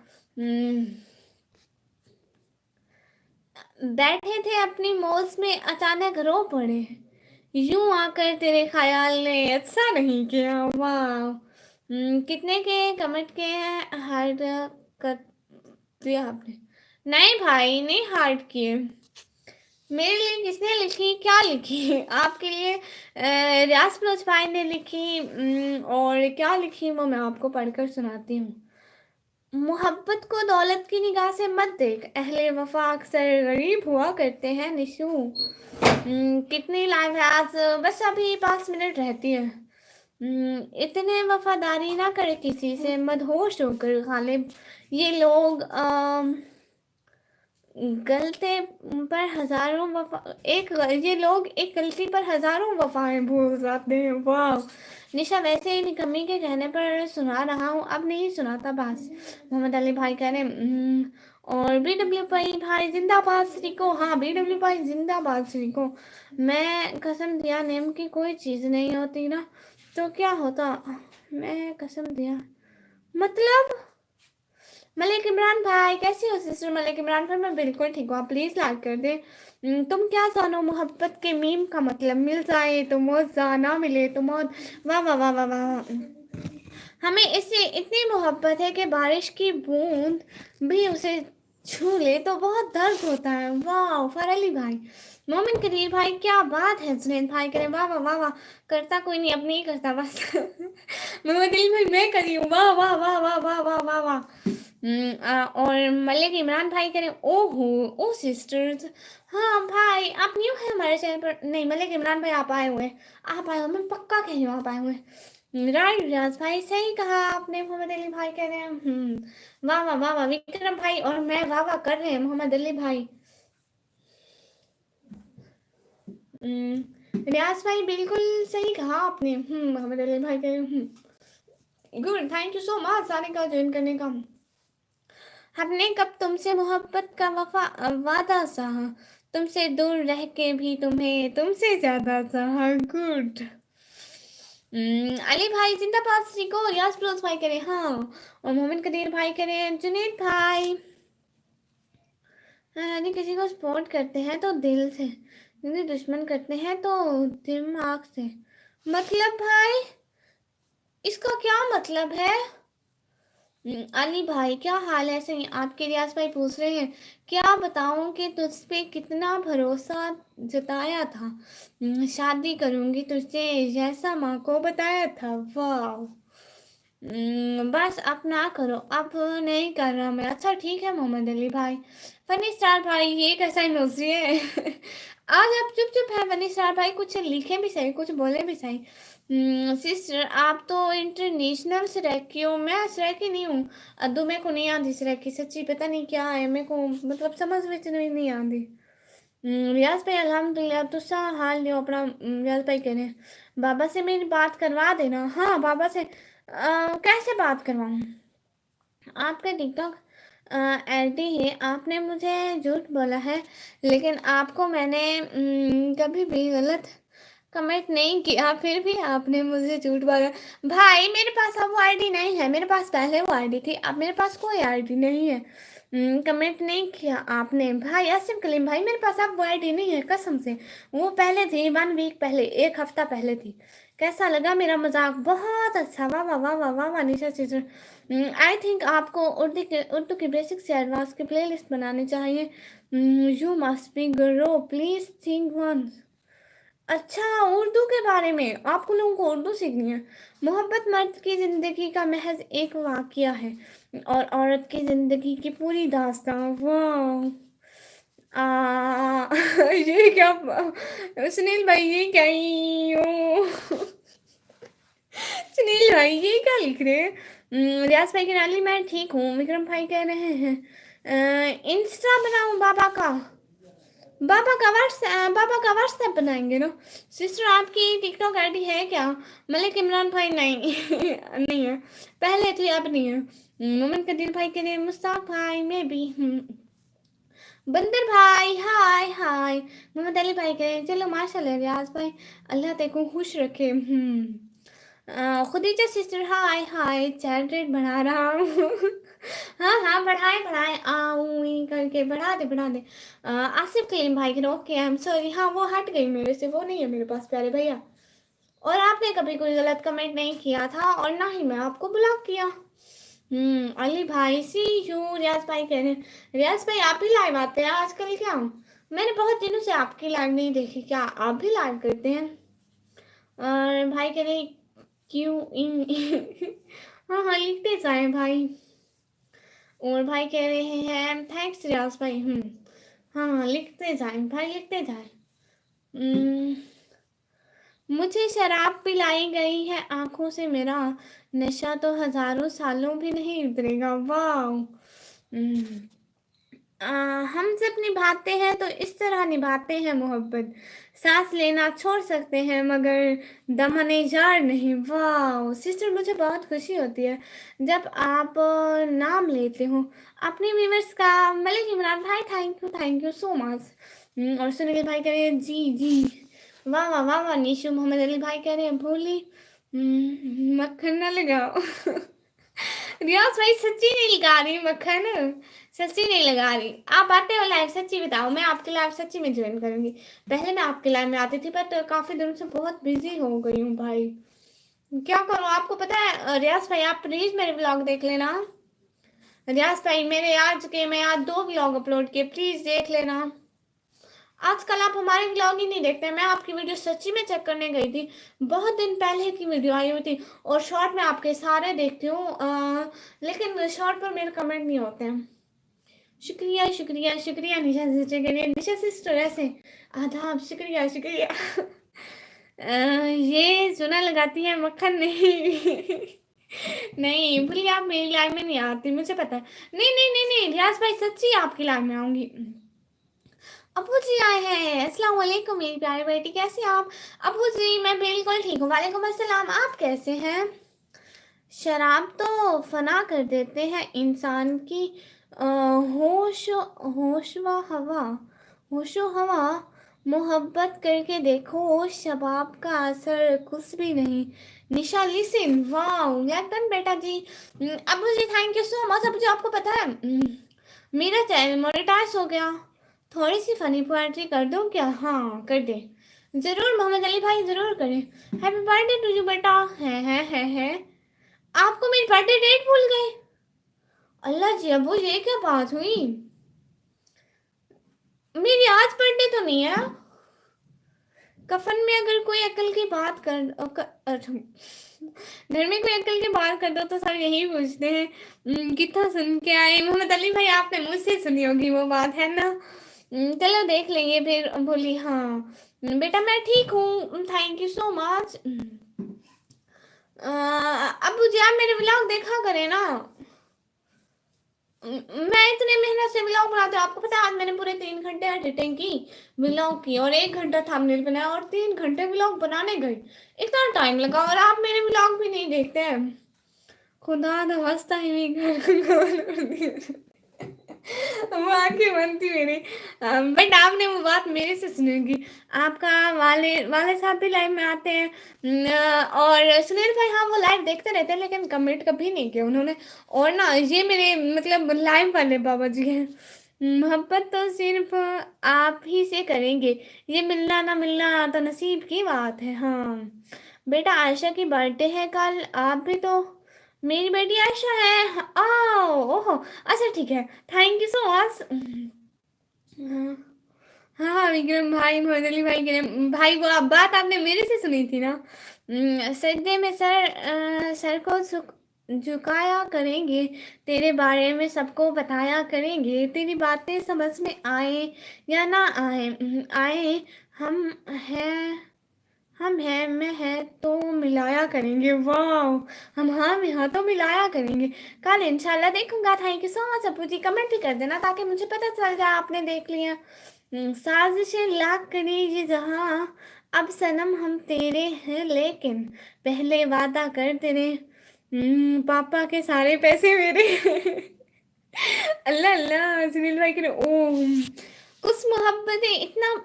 बैठे थे अपनी मौज में अचानक रो पड़े, यूं आकर तेरे ख्याल ने अच्छा नहीं किया। वाह, कितने के कमेंट के हैं, हार्ड कर दिया आपने? नहीं भाई, नहीं हार्ड किए। मेरे लिए किसने लिखी, क्या लिखी? आपके लिए रियाज फिरोज भाई ने लिखी, और क्या लिखी वो मैं आपको पढ़कर सुनाती हूँ। मोहब्बत को दौलत की निगाह से मत देख, अहले वफा अक्सर गरीब हुआ करते हैं। निशू, कितनी लाइव है आज? बस अभी 5 मिनट रहती है। इतने वफादारी ना करे किसी से, मदहोश होकर गालिब ये लोग गलते पर हजारों वफा एक ये लोग एक गलती पर हजारों वफाएं भूल जाते हैं। वाह, निशा वैसे ही निकम्मी के कहने पर सुना रहा हूँ, अब नहीं सुनाता बस। मोहम्मद अली भाई कह रहे और BW भाई जिंदाबाद श्री को। हाँ BW भाई जिंदाबाद श्री को। मैं कसम दिया नेम की कोई चीज़ नहीं होती ना तो क्या होता, मैं कसम दिया मतलब। मलिक इमरान भाई कैसी हो सिस्टर मलिक इमरान भाई? मैं बिल्कुल ठीक हूँ, आप प्लीज़ लाइक कर दे। तुम क्या जानो मोहब्बत के मीम का मतलब, मिल जाए तो मौत, ना मिले तो मौत। वाह वाह वाह वाह वाह, हमें इससे इतनी मोहब्बत है कि बारिश की बूंद भी उसे छू ले तो बहुत दर्द होता है। वाह फरली भाई, मोमिन कदीर भाई क्या बात है। जुनैद भाई करें वाह वाह वाह वाह, करता कोई नहीं, अब नहीं करता बस। मोहम्मद अली भाई मैं करी हूँ, वाह वाह वाह वाह वाह वाह वाह वाह। और मलिक इमरान भाई करें ओहो ओ सिस्टर्स। हाँ भाई आप न्यू है हमारे चैनल पर? नहीं मलिक इमरान भाई आप आए हुए, आप आए हुए, मैं पक्का कह रही हूँ आप आए हुए। राइट रियाज भाई सही कहा आपने, मोहम्मद अली भाई कह रहे हैं। वाह वाह वाह वाह, विक्रम भाई और मैं वाह वाह कर रहे हैं मोहम्मद अली भाई। रियाज भाई बिल्कुल सही कहा आपने। मोहम्मद अली भाई कह रहे good, thank you so much आने का, ज्वाइन करने का। हमने कब तुमसे मोहब्बत का वादा सहा, तुमसे दूर रह के भी तुम्हें तुमसे ज्यादा चाहा। गुड, अली भाई जिंदाबाद श्री को, रियाज फिरोज भाई करें हाँ, और मोमिन कदीर भाई करें, जुनेद भाई। यदि किसी को सपोर्ट करते हैं तो दिल से, यदि दुश्मन करते हैं तो दिमाग से। मतलब भाई इसका क्या मतलब है? अली भाई क्या हाल है? सही आपके रियाज भाई पूछ रहे हैं क्या बताऊं कि तुझ पे कितना भरोसा जताया था, शादी करूंगी तुझसे जैसा माँ को बताया था। वाह, बस अब ना करो, अब नहीं कर रहा मैं। अच्छा ठीक है मोहम्मद अली भाई। फनी स्टार भाई ये कैसा इमोजी है? आज आप चुप चुप है फनी स्टार भाई, कुछ लिखे भी सही कुछ बोले भी सही। सिस्टर आप तो इंटरनेशनल से रखी हो, मैं की नहीं हूँ। अद्दू मेरे को नहीं आती रखी, सच्ची पता नहीं क्या है मेरे को, मतलब समझ में नहीं आती। रियाज भाई अल्हम्दुलिल्लाह तुसा हाल लियो अपना। रियाज भाई कह रहे हैं बाबा से मेरी बात करवा देना। हाँ बाबा से कैसे बात करवाऊँ? आपका टिकटॉक आईडी है, आपने मुझे झूठ बोला है, लेकिन आपको मैंने कभी भी गलत कमेंट नहीं किया, फिर भी आपने मुझे झूठ बोला। भाई मेरे पास अब वो आईडी नहीं है, मेरे पास पहले वो आईडी थी, अब मेरे पास कोई आईडी नहीं है। कमेंट नहीं किया आपने भाई। आसिफ कलीम भाई मेरे पास अब वो आईडी नहीं है कसम से। वो पहले थी 1 वीक पहले, 1 हफ्ता पहले थी। कैसा लगा मेरा मजाक? बहुत अच्छा, वाह वाह वाह वाह वाह वाह निशा चीज़। आई थिंक आपको उर्दू की बेसिक से एडवांस की प्लेलिस्ट बनानी चाहिए। You must be grow please think once. अच्छा उर्दू के बारे में आपको लोगों को उर्दू सीखनी है। मोहब्बत मर्द की ज़िंदगी का महज एक वाक़या है और औरत की ज़िंदगी की पूरी दास्तां। वाह ये क्या सुनील भाई, ये क्या सुनील भाई ये क्या लिख रहे हैं? रियाज भाई की नाली मैं ठीक हूँ। विक्रम भाई कह रहे हैं इंस्टा बनाऊँ बाबा का? बाबा का व्हाट्सएप बनाएंगे ना। सिस्टर आपकी टिकटॉक आईडी है क्या? मलिक इमरान भाई नहीं नहीं है, पहले थी अब नहीं है। मोमिन कदीर भाई के लिए मुस्ताक भाई मैं भी हूँ। बंदर भाई हाय हाय। मोहम्मद अली भाई कह रहे हैं चलो माशाल्लाह रियाज भाई अल्लाह तेको खुश रखे। खुदीजा सिस्टर हाय हाय चैट रेट बढ़ा रहा हूँ हाँ हाँ बढ़ाए बढ़ाए आऊँ करके बढ़ा दे। आसिफ कलीम भाई के ओके आई एम सॉरी। हाँ वो हट गई मेरे से, वो नहीं है मेरे पास प्यारे भैया। और आपने कभी कोई गलत कमेंट नहीं किया था और ना ही मैं आपको ब्लॉक किया। अली भाई सी यू। रियाज भाई कह रहे हैं रियाज भाई आप भी लाइव आते हैं आजकल क्या? मैंने बहुत दिनों से आपकी लाइव नहीं देखी, क्या आप भी लाइव करते हैं? और भाई कह रहे क्यों इन हाँ हाँ लिखते जाए भाई। और भाई कह रहे हैं थैंक्स रियाज भाई। हाँ हाँ लिखते जाए भाई लिखते जाए। मुझे शराब पिलाई गई है आंखों से, मेरा नशा तो हजारों सालों भी नहीं उतरेगा। वाह हम जब निभाते हैं तो इस तरह निभाते हैं मोहब्बत, सांस लेना छोड़ सकते हैं मगर दमन जार नहीं। वाह सिस्टर मुझे बहुत खुशी होती है जब आप नाम लेते हो अपने व्यूवर्स का। मलिक इमरान भाई थैंक यू सो मच। और सुनील भाई कह रहे हैं जी वाह वाह वाह वाह। निशु मोहम्मद अली भाई कह रहे हैं भोली मक्खन ना लगाओ रियाज भाई सच्ची नहीं लगा रही मक्खन, सच्ची नहीं लगा रही। आप आते हो लाइव सच्ची बताओ, मैं आपके लाइव सच्ची में ज्वाइन करूंगी। पहले मैं आपके लाइव में आती थी पर तो काफी दिनों से बहुत बिजी हो गई हूँ भाई, क्या करूँ। आपको पता है रियाज भाई आप प्लीज मेरे ब्लॉग देख लेना। रियाज भाई मैं आज 2 ब्लॉग अपलोड किए, प्लीज देख लेना। आजकल आप हमारे ब्लॉग ही नहीं देखते। मैं आपकी वीडियो सच्ची में चेक करने गई थी, बहुत दिन पहले की वीडियो आई हुई थी और शॉर्ट में आपके सारे देखती हूँ, लेकिन शॉर्ट पर मेरे कमेंट नहीं होते हैं। शुक्रिया शुक्रिया शुक्रिया निशा सिस्टर के लिए। निशा सिस्टर ऐसे आदाब शुक्रिया शुक्रिया ये चुना लगाती है मक्खन नहीं नहीं भूलिए आप मेरी लाइव में नहीं आती मुझे पता है। नहीं रियाज भाई सच्ची आपकी लाइव में आऊंगी। अबू जी आए हैं, अस्सलाम वालेकुम मेरी प्यारी बेटी, कैसे आप? अबू जी मैं बिल्कुल ठीक हूँ, वालेकुम अस्सलाम, आप कैसे हैं? शराब तो फना कर देते हैं इंसान की होश होश व हवा, होशो हवा। मोहब्बत करके देखो शबाब का असर कुछ भी नहीं। निशा लिसन वाओ वेल बेटा जी। Abu ji thank you so much. Abu ji आपको पता है मेरा चैनल मोनेटाइज हो गया, थोड़ी सी फनी पोएट्री कर दूं क्या? हाँ कर दे जरूर मोहम्मद अली भाई जरूर करें। हैप्पी बर्थडे टू यू बेटा। है आपको मेरी बर्थडे डेट भूल गए? अल्लाह जी अबू ये क्या बात हुई? मेरी आज बर्थडे तो नहीं है। कफन में अगर कोई अकल की बात घर में कोई अकल की बात कर दो तो सब यही पूछते हैं कितना सुन के आए। मोहम्मद अली भाई आपने मुझसे सुनी होगी वो बात है ना। चलो देख लेंगे फिर। बोली हाँ बेटा मैं ठीक हूँ thank you so much. Abu ji आप मेरे ब्लॉग देखा करें ना। मैं इतने मेहनत से व्लॉग बनाती हूँ, आपको पता है आज मैंने पूरे 3 घंटे एडिटिंग की, व्लॉग की, और 1 घंटा थंबनेल बनाया और 3 घंटे व्लॉग बनाने गई। इतना टाइम लगा और आप मेरे व्लॉग भी नहीं देखते हैं। खुदा द वास्ता ही नहीं घर कर दिया। वो आंखें बंद थी मेरी। बट आपने वो बात मेरे से सुनी होगी। आपका वाले वाले साहब भी लाइव में आते हैं, और सुनील भाई, हाँ वो लाइव देखते रहते हैं लेकिन कमेंट कभी नहीं किया उन्होंने। और ना ये मेरे मतलब लाइव वाले बाबा जी हैं। मोहब्बत तो सिर्फ आप ही से करेंगे, ये मिलना ना मिलना तो नसीब की बात है। हाँ बेटा, आयशा की बर्थडे है कल, आप भी तो। मेरी बेटी आयशा है। आओ, ओहो, अच्छा ठीक है, थैंक यू सो मच। हाँ हाँ, विक्रम भाई, मोहम्मद अली भाई के भाई, वो बात आपने मेरे से सुनी थी ना। सजदे में सर को झुकाया करेंगे, तेरे बारे में सबको बताया करेंगे, तेरी बातें समझ में आए या ना आए, आए, हम हैं हम हैं मैं है तो मिलाया करेंगे। वाह, हम हाँ में हाँ तो मिलाया करेंगे। कल इंशाल्लाह देखूंगा। थैंक यू सो मच अपू जी, कमेंट भी कर देना ताकि मुझे पता चल जाए आपने देख लिया। साजिशें लाख करी ये जहाँ, अब सनम हम तेरे हैं लेकिन पहले वादा कर तेरे, पापा के सारे पैसे मेरे। अल्लाह अल्लाह, सुनील भाई के ओ, कुछ मोहब्बतें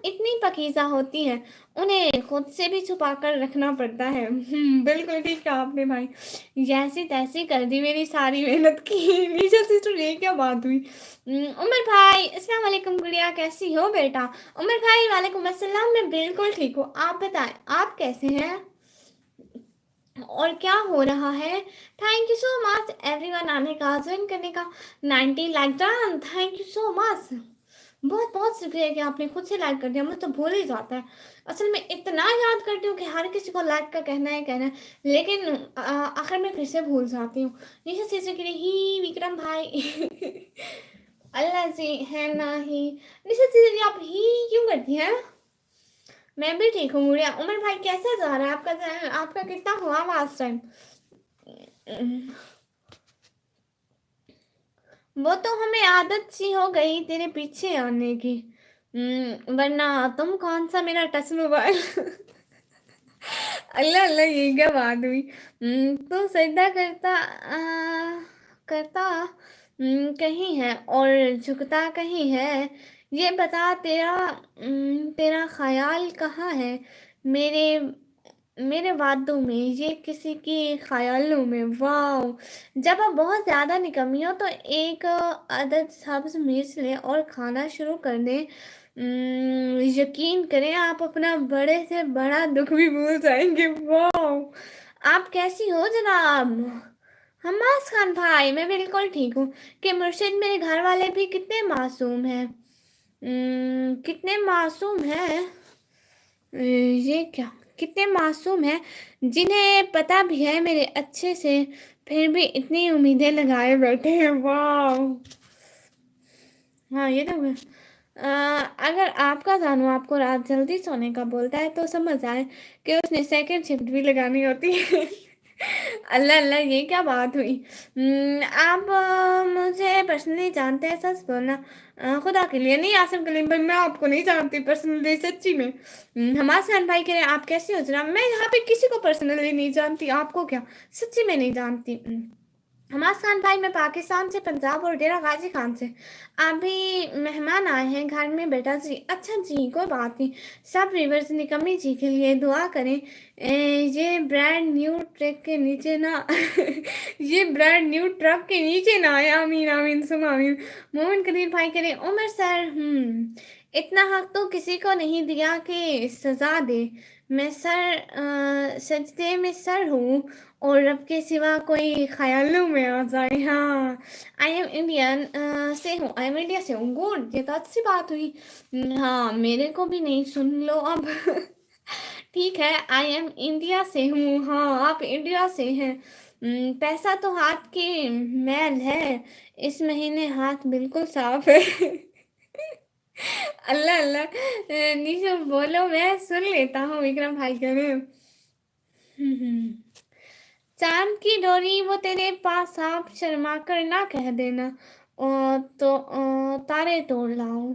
इतनी पकीज़ा होती हैं, उन्हें खुद से भी छुपा कर रखना पड़ता है। बिल्कुल ठीक कहा आपने भाई। जैसी तैसी कर दी मेरी सारी मेहनत की। निशा सिस्टर, ये क्या बात हुई? उमर भाई, अस्सलाम वालेकुम गुड़िया, कैसी हो बेटा? उमर भाई, वालेकुम अस्सलाम, मैं बिल्कुल ठीक हूँ। आप बताएं, आप कैसे हैं और क्या हो रहा है? Thank you so much everyone आने का, ज्वाइन करने का। 90 like done, thank you so much. बहुत बहुत शुक्रिया कि आपने खुद से लाइक कर दिया, मुझे तो भूल ही जाता है। असल में इतना याद करती हूँ कि हर किसी को लाइक का कहना है, लेकिन आखिर में फिर से भूल जाती हूँ। निशा से के लिए ही विक्रम भाई। अल्लाह से है ना ही। निशा से आप ही क्यों करती हैं? मैं भी ठीक हूँ गुड़िया। उमर भाई, कैसा जा रहा है आपका? आपका कितना हुआ लास्ट टाइम? वो तो हमें आदत सी हो गई तेरे पीछे आने की। वरना तुम कौन सा मेरा टच मोबाइल। अल्लाह अल्लाह, ये क्या बात हुई? तो सजदा करता कहीं है और झुकता कहीं है, ये बता तेरा ख्याल कहाँ है? मेरे मेरे वादों में, ये किसी की ख्यालों में। वाह, जब आप बहुत ज़्यादा निकम्मी हो तो एक अदद सब्ज़ मिर्च लें और खाना शुरू कर दें। यकीन करें, आप अपना बड़े से बड़ा दुख भी भूल जाएंगे। वाह, आप कैसी हो जनाब? हमास खान भाई, मैं बिल्कुल ठीक हूँ। कि मुर्शिद, मेरे घर वाले भी कितने मासूम हैं। कितने मासूम हैं? ये क्या, कितने मासूम हैं जिन्हें पता भी है मेरे अच्छे से, फिर भी इतनी उम्मीदें लगाए बैठे हैं। वाह, हाँ ये तो है। अगर आपका जानू आपको रात जल्दी सोने का बोलता है तो समझ आए कि उसने सेकंड शिफ्ट भी लगानी होती है। अल्लाह अल्लाह, ये क्या बात हुई? आप मुझे पर्सनली जानते हैं, सच बोलना। खुदा के लिए नहीं, आसिम कलीम भाई, मैं आपको नहीं जानती पर्सनली, सच्ची में। हमारे खान भाई कह रहे हैं आप कैसी हो जनाब? मैं यहाँ पे किसी को पर्सनली नहीं जानती, आपको क्या, सच्ची में नहीं जानती। हमास खान भाई, मैं पाकिस्तान से, पंजाब और डेरा गाजी खान से। अभी मेहमान आए हैं घर में बेटा जी। अच्छा जी, कोई बात नहीं। सब रिवर्स निकम्मी जी के लिए दुआ करें। ये ब्रांड न्यू ट्रक के नीचे ना ये ब्रांड न्यू ट्रक के नीचे ना आए। आमीन आमीन सुम आमीन। मोहन कदीर भाई करें, उमर सर, इतना हक तो किसी को नहीं दिया कि सजा दे। मैं सजदे में सर हूँ और रब के सिवा कोई ख्यालों में आ जाए। हाँ, आई एम इंडियन से हूँ, आई एम इंडिया से हूँ। गुड, ये तो अच्छी बात हुई। हाँ, मेरे को भी नहीं, सुन लो अब। ठीक है, आई एम इंडिया से हूँ। हाँ, आप इंडिया से हैं। पैसा तो हाथ की मैल है, इस महीने हाथ बिल्कुल साफ है। अल्लाह अल्लाह, निशो बोलो, मैं सुन लेता हूँ विक्रम भाई के में। चांद की डोरी वो तेरे पास, आप शर्मा कर ना कह देना। तो तारे तोड़ लाऊं।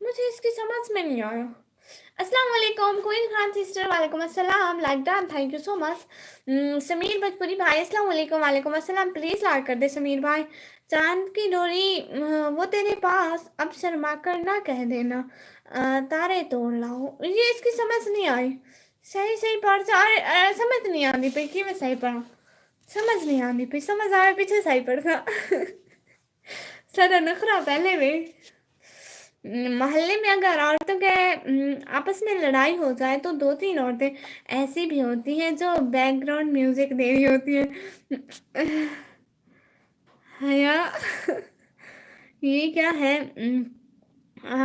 मुझे इसकी समझ में नहीं आया। अस्सलाम वालेकुम क्वीन खान सिस्टर, वालेकुम अस्सलाम, like done, thank you so much. Sameer Bhojpuri भाई अस्सलाम वालेकुम, वालेकुम अस्सलाम, प्लीज लाइक कर दे समीर भाई। चांद की डोरी वो तेरे पास, अब शर्मा कर ना कह देना, तारे तोड़ लाओ। ये इसकी समझ नहीं आई। सही सही पढ़ समझ नहीं आती पई कि मैं सही पढ़ा, समझ नहीं आती पई, समझ आवे पीछे सही पढ़ा। सारा नखरा पहले में। मोहल्ले में अगर औरतों के आपस में लड़ाई हो जाए तो 2-3 औरतें ऐसी भी होती हैं जो बैकग्राउंड म्यूजिक दे रही होती हैं। हया। ये क्या है?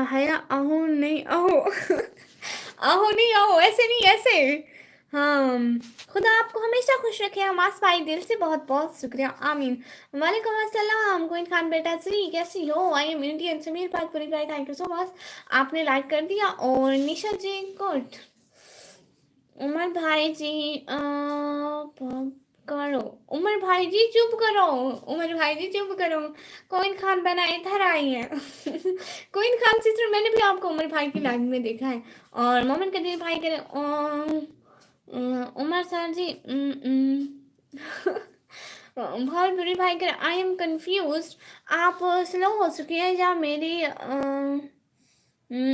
हया अहो नहीं अहो। अहो नहीं अहो, ऐसे नहीं ऐसे। हाँ, खुदा आपको हमेशा खुश रखे हमास भाई, दिल से बहुत बहुत शुक्रिया, आमीन। वालेकुम अस्सलाम कोइन खान बेटा जी, कैसी हो? आई एम इंडियन, समीर पाकपुरी भाई, थैंक यू सो मच, आपने लाइक कर दिया। और निशा जी गुड। उमर भाई जी करो, उमर भाई जी चुप करो, उमर भाई जी चुप करो। कोइन खान बना इधर आई है। कोइन खान सिस्टर, मैंने भी आपको उमर भाई की लाइव में देखा है। और मोहम्मद कदीर भाई कह रहे उमर सर जी बहुत बुरी भाई कर, आई एम कंफ्यूज, आप स्लो हो चुकी है या मेरी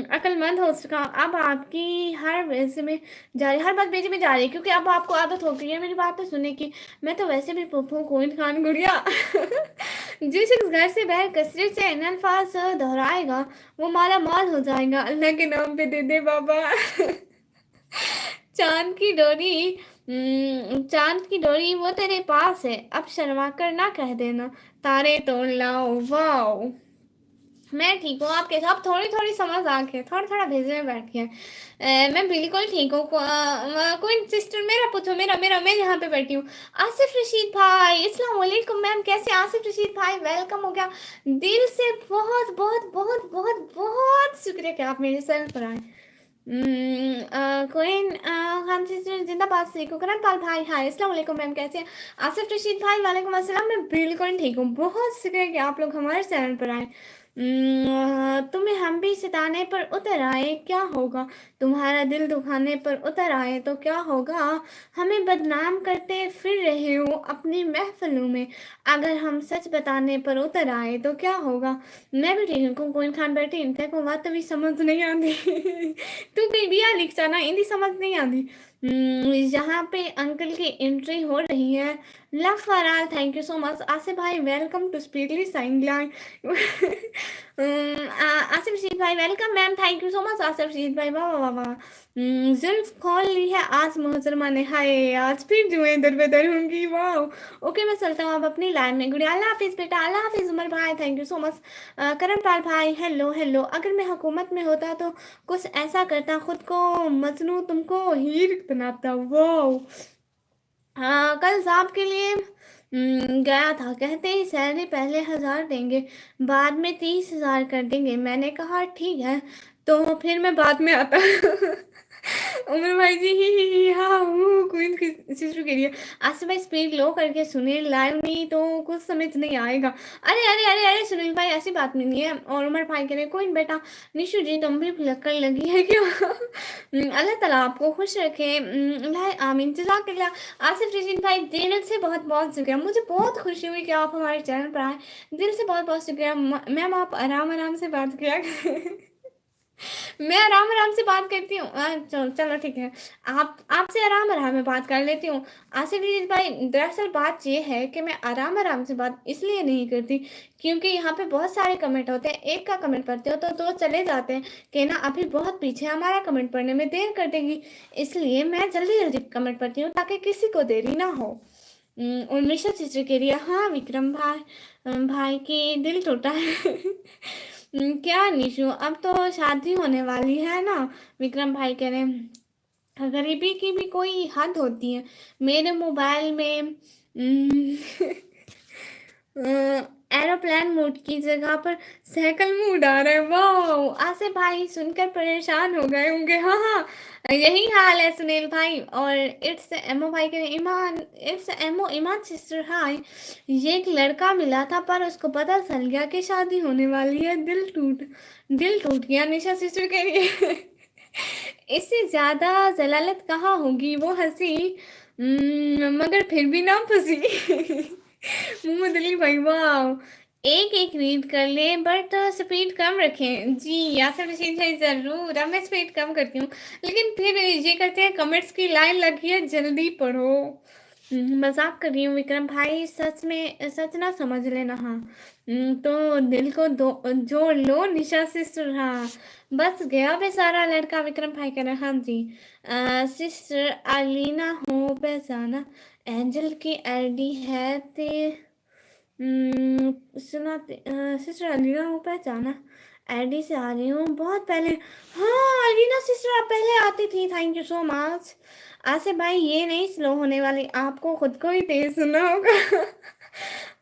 अक्लमंद हो चुका, अब आपकी हर वैसे में जा रही, हर बात बेचे में जा रही है, क्योंकि अब आपको आदत हो गई है मेरी बातें सुनने की। मैं तो वैसे भी पुप्पू कोइन खान गुड़िया। जिस शख्स घर से बाहर कसरत से इन अल्फाज दोहराएगा वो माला माल हो जाएगा, अल्लाह के नाम पे दे दे बाबा। चांद की डोरी चांद की डोरी वो तेरे पास है, अब शर्मा कर ना कह देना, तारे तोड़ लाओ। वाओ, मैं ठीक हूँ, आप कैसे? आप थोड़ी थोड़ी समझ आ के थोड़ा थोड़ा भेजने में बैठ गए। मैं बिल्कुल ठीक हूँ। कोई सिस्टर मेरा पूछो, मेरा मेरा मैं यहाँ पे बैठी हूँ। आसिफ रशीद भाई अस्सलाम वालेकुम मैम, कैसे? आसिफ रशीद भाई वेलकम हो गया, दिल से बहुत बहुत बहुत बहुत बहुत शुक्रिया कि आप मेरे चैनल पर आए। कोइन खान सिस्टर जिंदाबाद, सीखो करण पाल भाई हाय, अस्सलाम वालेकुम मैम, कैसे हैं? आसिफ रशीद भाई वालेकुम अस्सलाम, मैं बिल्कुल ठीक हूँ, बहुत शुक्रिया कि आप लोग हमारे चैनल पर आए। तुम्हें हम भी सिताने पर उतर आए क्या होगा, तुम्हारा दिल दुखाने पर उतर आए तो क्या होगा, हमें बदनाम करते फिर रहे हो अपनी महफिलों में, अगर हम सच बताने पर उतर आए तो क्या होगा। मैं भी ठीक हूँ कोइन खान बैठी, इनते को बात भी समझ नहीं आती। तू कहीं भी लिख जाना, हिंदी समझ नहीं आती। यहाँ पे अंकल की एंट्री हो रही है, love for all, thank you so much. Asif भाई वेलकम टू स्पीकली साइन लाइन। आसिफ रशीद भाई welcome ma'am, thank you so much Asif Rashid भाई, वाह वाह वाह। जुल्फ खोल ली है आज मोहतरमा ने, हाय आज फिर जुए दर बदर होंगी, वाह। ओके मैं चलता हूँ अब अपनी लाइन में, गुड़िया अल्लाह हाफिज़ बेटा, अल्लाह हाफिज़ उमर भाई, थैंक यू सो मच। करण पाल भाई हेलो हेलो, अगर मैं हुकूमत में होता तो कुछ ऐसा करता, खुद को मजनू तुमको हीर बनाता, वाह। हाँ कल साहब के लिए गया था, कहते ही सैलरी पहले 1000 देंगे, बाद में 30,000 कर देंगे, मैंने कहा ठीक है, तो फिर मैं बाद में आता। उमर भाई जी ही हाँ हूँ क्वीन की सिस्टर के लिए। आसिफ भाई स्पीड लो करके सुनिए, लाइव नहीं तो कुछ समझ नहीं आएगा। अरे अरे अरे अरे सुनील भाई ऐसी बात नहीं है। और उमर भाई कह रहे कोई बेटा, निशु जी तुम भी लक्कड़ लगी है क्या? अल्लाह ताला आपको खुश रखे, आमीन जज़ाकल्लाह। आसिफ रशीद भाई दिल से बहुत बहुत शुक्रिया, मुझे बहुत खुशी हुई कि आप हमारे चैनल पर आए, दिल से बहुत बहुत शुक्रिया। मैम आप आराम आराम से बात किया करें। मैं आराम आराम से बात करती हूँ, चलो चलो ठीक है, आप आपसे आराम आराम में बात कर लेती हूँ। आसिफ रशीद भाई दरअसल बात ये है कि मैं आराम आराम से बात इसलिए नहीं करती क्योंकि यहाँ पे बहुत सारे कमेंट होते हैं, एक का कमेंट पढ़ते हो तो दो चले जाते हैं कि ना अभी बहुत पीछे हमारा कमेंट पढ़ने में देर कर देगी, इसलिए मैं जल्दी जल्दी कमेंट पढ़ती हूँ ताकि किसी को देरी ना हो। और मिशा सिस्टर कह रही है हाँ विक्रम भाई, भाई की दिल टूटा है। क्या निशु अब तो शादी होने वाली है ना, विक्रम भाई कह रहे हैं गरीबी की भी कोई हद होती है, मेरे मोबाइल में एरोप्लेन मोड की जगह पर साइकिल मोड आ रहा है। वाह! आसिफ भाई सुनकर परेशान हो गए होंगे। हाँ, हाँ, यही हाल है सुनील भाई। और इट्स एमओ भाई कह रहे हैं, Iman, it's MO Iman sister hi. ये एक लड़का मिला था पर उसको पता चल गया कि शादी होने वाली है। दिल टूट गया। निशा सिस्टर कह रही है इससे ज्यादा जलालत कहाँ होगी। वो हंसी मगर फिर भी ना फंसी मोहम्मद अली भाई वाह! एक रीड कर ले बट स्पीड कम रखें। जी यासर रशीद भाई ज़रूर। अब मैं स्पीड कम करती हूँ, लेकिन फिर ये करते हैं कमेंट्स की लाइन लगी है जल्दी पढ़ो। मजाक कर रही हूँ विक्रम भाई, सच में सच ना समझ लेना। हाँ तो दिल को जोड़ लो निशा सिस्टर। हाँ बस गया बेचारा लड़का। विक्रम भाई कह रहे हैं हाँ जी। सिस्टर अलीना हो पहचाना, एंजल की एडी है ते सिस्टर अलीना हो पहचाना, एडी से आ रही हूँ बहुत पहले। हाँ अलीना सिस्टर आप पहले आती थी, thank you so much. Asif भाई ये नहीं स्लो होने वाली, आपको खुद को ही तेज सुनना होगा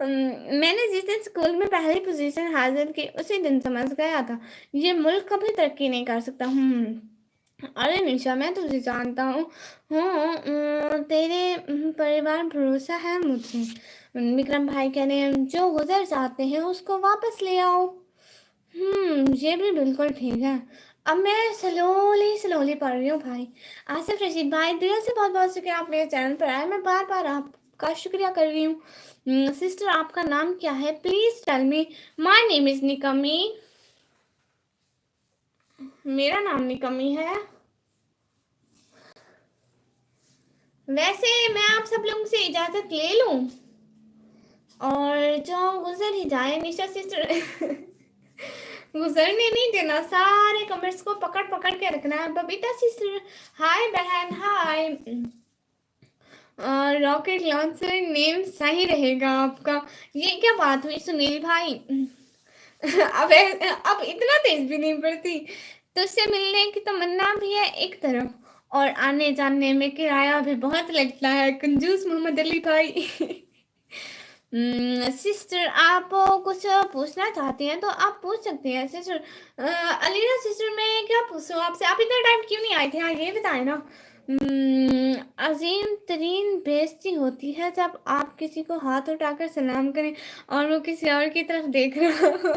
मैंने जिस दिन स्कूल में पहली पोजीशन हासिल की उसी दिन समझ गया था ये मुल्क कभी तरक्की नहीं कर सकता। अरे निशा मैं तुझे जानता हूँ। तेरे परिवार भरोसा है मुझे। विक्रम भाई कह रहे हैं जो गुजर जाते हैं उसको वापस ले आओ। ये भी बिल्कुल ठीक है। अब मैं स्लोली स्लोली पढ़ रही हूँ भाई। आसिफ रशीद भाई दिल से बहुत बहुत शुक्रिया आप मेरे चैनल पर आए। मैं बार बार आपका शुक्रिया कर रही हूँ। सिस्टर आपका नाम क्या है please tell me. My name is Nikmi. मेरा नाम निकमी है। वैसे मैं आप सब लोगों से इजाजत ले लूं और जो गुजर ही जाए निशा सिस्टर गुजरने नहीं देना। सारे कमेंट्स को पकड़ पकड़ के रखना है। बबीता सिस्टर हाय बहन हाय। रॉकेट लॉन्चर नेम सही रहेगा आपका। ये क्या बात हुई सुनील भाई अब इतना तेज भी नहीं पड़ती। तुझसे मिलने की तमन्ना भी है एक तरफ और आने जाने में किराया भी बहुत लगता है। कंजूस मोहम्मद अली भाई सिस्टर आप कुछ पूछना चाहती हैं तो आप पूछ सकती हैं सिस्टर। अलीना सिस्टर मैं क्या पूछूं आपसे, आप इतना टाइम क्यों नहीं आए थे। हाँ ये बताए ना। अजीम तरीन बेइज्जती होती है जब आप किसी को हाथ उठाकर सलाम करें और वो किसी और की तरफ देख रहा हो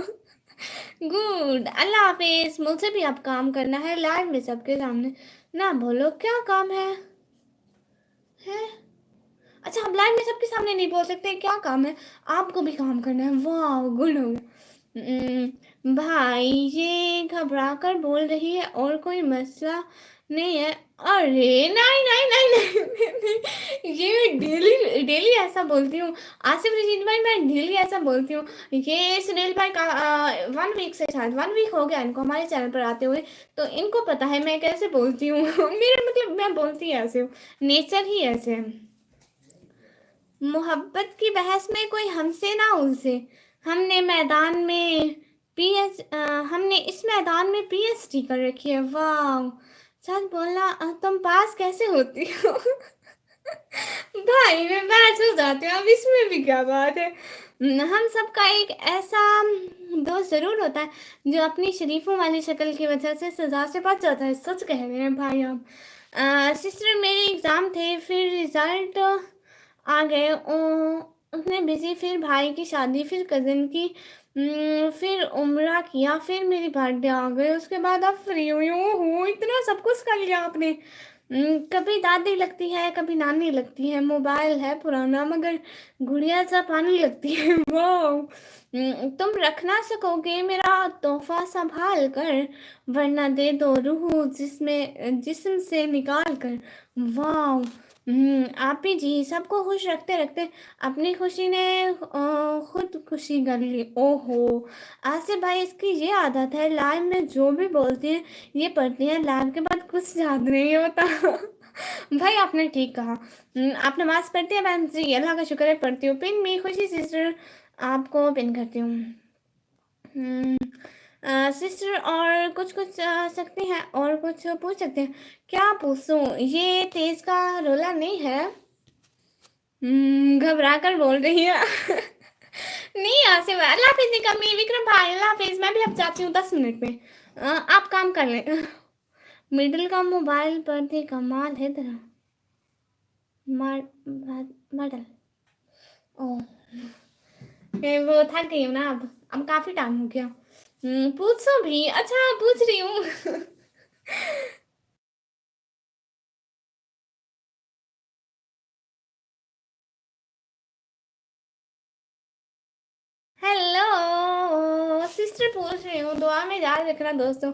गुड अल्लाह हाफिज। मुझसे भी अब काम करना है लाइव में सबके सामने। ना बोलो क्या काम है? अच्छा हम लाइव में सबके सामने नहीं बोल सकते, क्या काम है? आपको भी काम करना है। वाह गुड हो गया। भाई ये घबरा कर बोल रही है और कोई मसला नहीं है। अरे नहीं नहीं नहीं नहीं, नहीं, नहीं। ये मैं डेली डेली ऐसा बोलती हूँ। आसिफ रशीद भाई मैं डेली ऐसा बोलती हूँ। ये सुनील भाई का 1 वीक से शायद 1 वीक हो गया इनको हमारे चैनल पर आते हुए, तो इनको पता है मैं कैसे बोलती हूँ मेरा मतलब मैं बोलती ऐसे हूँ, नेचर ही ऐसे है। मोहब्बत की बहस में कोई हमसे ना उलझे। हमने मैदान में हमने इस मैदान में पीएचडी कर रखी है। वाह सच बोलना तुम पास कैसे होती हो भाई मैं पास हो जाती हूँ, अब इसमें भी क्या बात है। हम सबका एक ऐसा दोस्त जरूर होता है जो अपनी शरीफों वाली शक्ल की वजह से सजा से बच जाता है। सच कह रहे हैं भाई आप। सिस्टर मेरे एग्ज़ाम थे फिर रिजल्ट आ गए उतने बिजी, फिर भाई की शादी, फिर कज़न की, फिर उम्रा किया, फिर मेरी बर्थडे आ गई, उसके बाद अब फ्री हुई हूँ। इतना सब कुछ कर लिया आपने। कभी दादी लगती है कभी नानी लगती है, मोबाइल है पुराना मगर गुड़िया सा पानी लगती है वाह। तुम रख ना सकोगे मेरा तोहफा संभाल कर, वरना दे दो रूह जिसमें जिस्म से निकाल कर। वाह आप ही जी सबको खुश रखते रखते अपनी खुशी ने खुद खुशी कर ली। ओहो आसिफ भाई इसकी ये आदत है लाइव में जो भी बोलती है ये पढ़ती है, लाइव के बाद कुछ याद नहीं होता भाई आपने ठीक कहा। आप नमाज पढ़ती है मैम जी? अल्लाह का शुक्र है पढ़ती हूँ। पिन मी खुशी सिस्टर आपको पिन करती हूँ। सिस्टर और कुछ कुछ सकते हैं और कुछ पूछ सकते हैं। क्या पूछूं? ये तेज का रोला नहीं है। घबरा कर बोल रही है नहीं आसिफ, अल्लाह हाफिज निकम्मी। विक्रम भाई अल्लाह हाफिज, मैं भी अब जाती हूँ 10 मिनट में। आप काम कर लें। मिडिल का मोबाइल पर थी, कमाल है तेरा मॉडल। ओ, वो थक गई हूँ ना, अब काफी टाइम हो गया। पूछो भी, अच्छा पूछ रही हूँ। हेलो सिस्टर, पूछ रही हूँ, दुआ में याद रखना दोस्तों।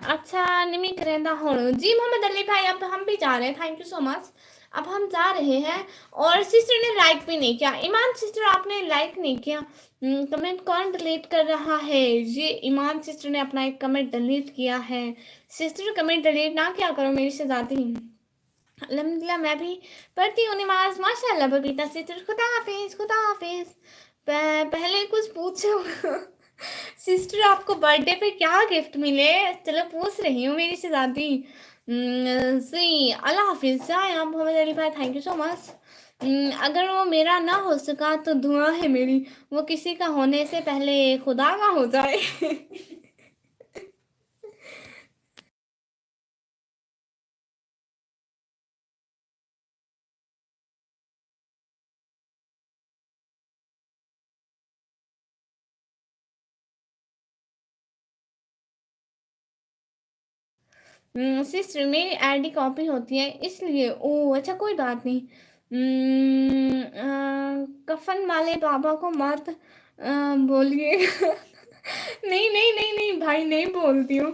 अच्छा निमित रहता हूँ जी। मोहम्मद अली भाई, अब हम भी जा रहे हैं, थैंक यू सो मच। अब हम जा रहे हैं। और सिस्टर ने लाइक भी नहीं किया। ईमान सिस्टर आपने लाइक नहीं किया। कमेंट कौन डिलीट कर रहा है? ये ईमान सिस्टर ने अपना एक कमेंट डिलीट किया है। सिस्टर कमेंट डिलीट ना किया करो मेरी शहजादी। अल्हम्दुलिल्लाह मैं भी पढ़ती हूँ नमाज, माशाल्लाह बबीता सिस्टर। खुदा हाफिज, खुदा हाफिज। पहले कुछ पूछो। सिस्टर आपको बर्थडे पे क्या गिफ्ट मिले? चलो पूछ रही हूँ मेरी शहजादी। जी अल्लाह हाफिज। जाया मोहम्मद अली भाई, थैंक यू सो मच। अगर वो मेरा ना हो सका तो दुआ है मेरी वो किसी का होने से पहले खुदा का हो जाए। सिस्टर मेरी आईडी कॉपी होती है इसलिए। ओ अच्छा कोई बात नहीं। कफन वाले बाबा को मत बोलिए। नहीं नहीं नहीं नहीं भाई, नहीं बोलती हूँ।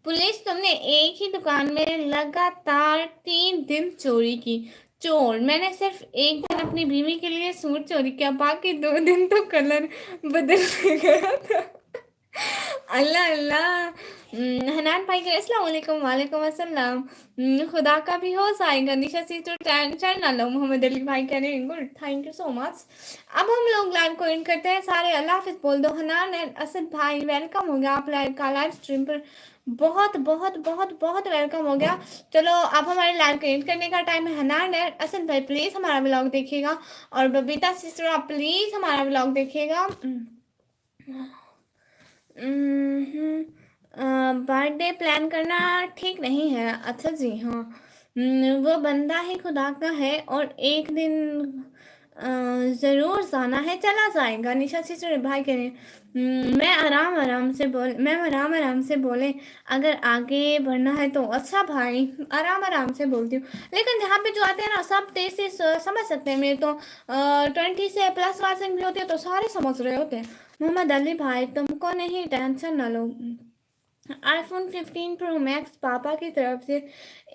पुलिस, तुमने एक ही दुकान में लगातार 3 दिन चोरी की। चोर, मैंने सिर्फ एक दिन अपनी बीवी के लिए सूट चोरी किया, बाकी 2 दिन तो कलर बदल गया था। अल्लाह अल्लाह। हनान भाई के अस्सलाम वालेकुम। वालेकुम अस्सलाम। खुदा का भी हो जाएगा। निशा सी तो टेंशन ना लो। मोहम्मद अली भाई कह रहे हैं good, thank you so much. अब हम लोग लाइव को एंड करते हैं। सारे अल्लाह हाफिज बोल दो। हनान एंड असद भाई वेलकम हो गया आप लाइव का, लाइव स्ट्रीम पर। बहुत बहुत बहुत बहुत वेलकम हो गया। चलो अब हमारे लाइव को एंड करने का टाइम है। हनान एंड असद भाई प्लीज हमारा व्लॉग देखिएगा, और बबीता सिस्टर आप प्लीज हमारा व्लॉग देखिएगा। बर्थडे प्लान करना ठीक नहीं है। अच्छा जी हाँ। वो बंदा ही खुदा का है और एक दिन ज़रूर जाना है, चला जाएगा। निशा सिस्टर भाई कह रहे हैं। मैं आराम आराम से बोले, अगर आगे बढ़ना है तो। अच्छा भाई आराम आराम से बोलती हूँ, लेकिन जहाँ पे जो आते हैं ना सब तेज से समझ सकते हैं। मेरे तो 20 से प्लस पासिंग भी होती है तो सारे समझ रहे होते हैं। मोहम्मद अली भाई तुमको नहीं, टेंशन ना लो। आईफोन 15 प्रो मैक्स पापा की तरफ से,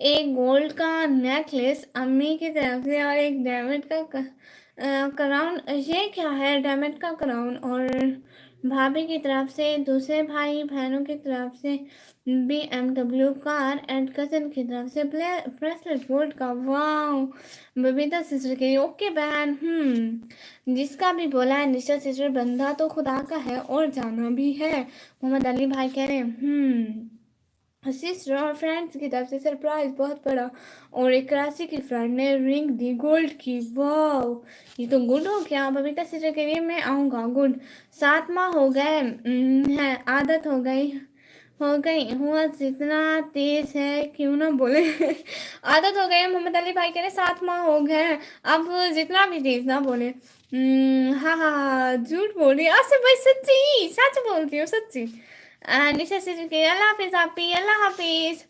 एक गोल्ड का नेकलेस अम्मी की तरफ से, और एक डायमंड का क्राउन। ये क्या है? डायमंड का क्राउन। और भाभी की तरफ से, दूसरे भाई बहनों की तरफ से BMW कार, एंड कजन की तरफ से ब्रेसलेट गोल्ड का। वाह। बबीता सिस्टर के ओके बहन। जिसका भी बोला है निशा सिस्टर, बंदा तो खुदा का है और जाना भी है। मोहम्मद अली भाई कह रहे हैं सिस्टर और फ्रेंड्स की तरफ से सरप्राइज बहुत बड़ा। और एक कराची की फ्रेंड ने रिंग दी गोल्ड की। वाह ये तो गुड हो गया। बबीता सिस्टर के लिए मैं आऊँगा। गुड। 7 माह हो गए है, आदत हो गई हुआ जितना तेज है क्यों ना बोले। आदत हो गई है। मोहम्मद अली भाई कह रहे 7 माह हो गए हैं, अब जितना भी तेज ना बोले। हाँ हाँ हाँ, झूठ बोल रही है आसिफ भाई, सच्ची सच बोलती हूँ सच्ची। निशा सिस्टर के अल्लाह हाफिज। आप भी अल्लाह हाफिज।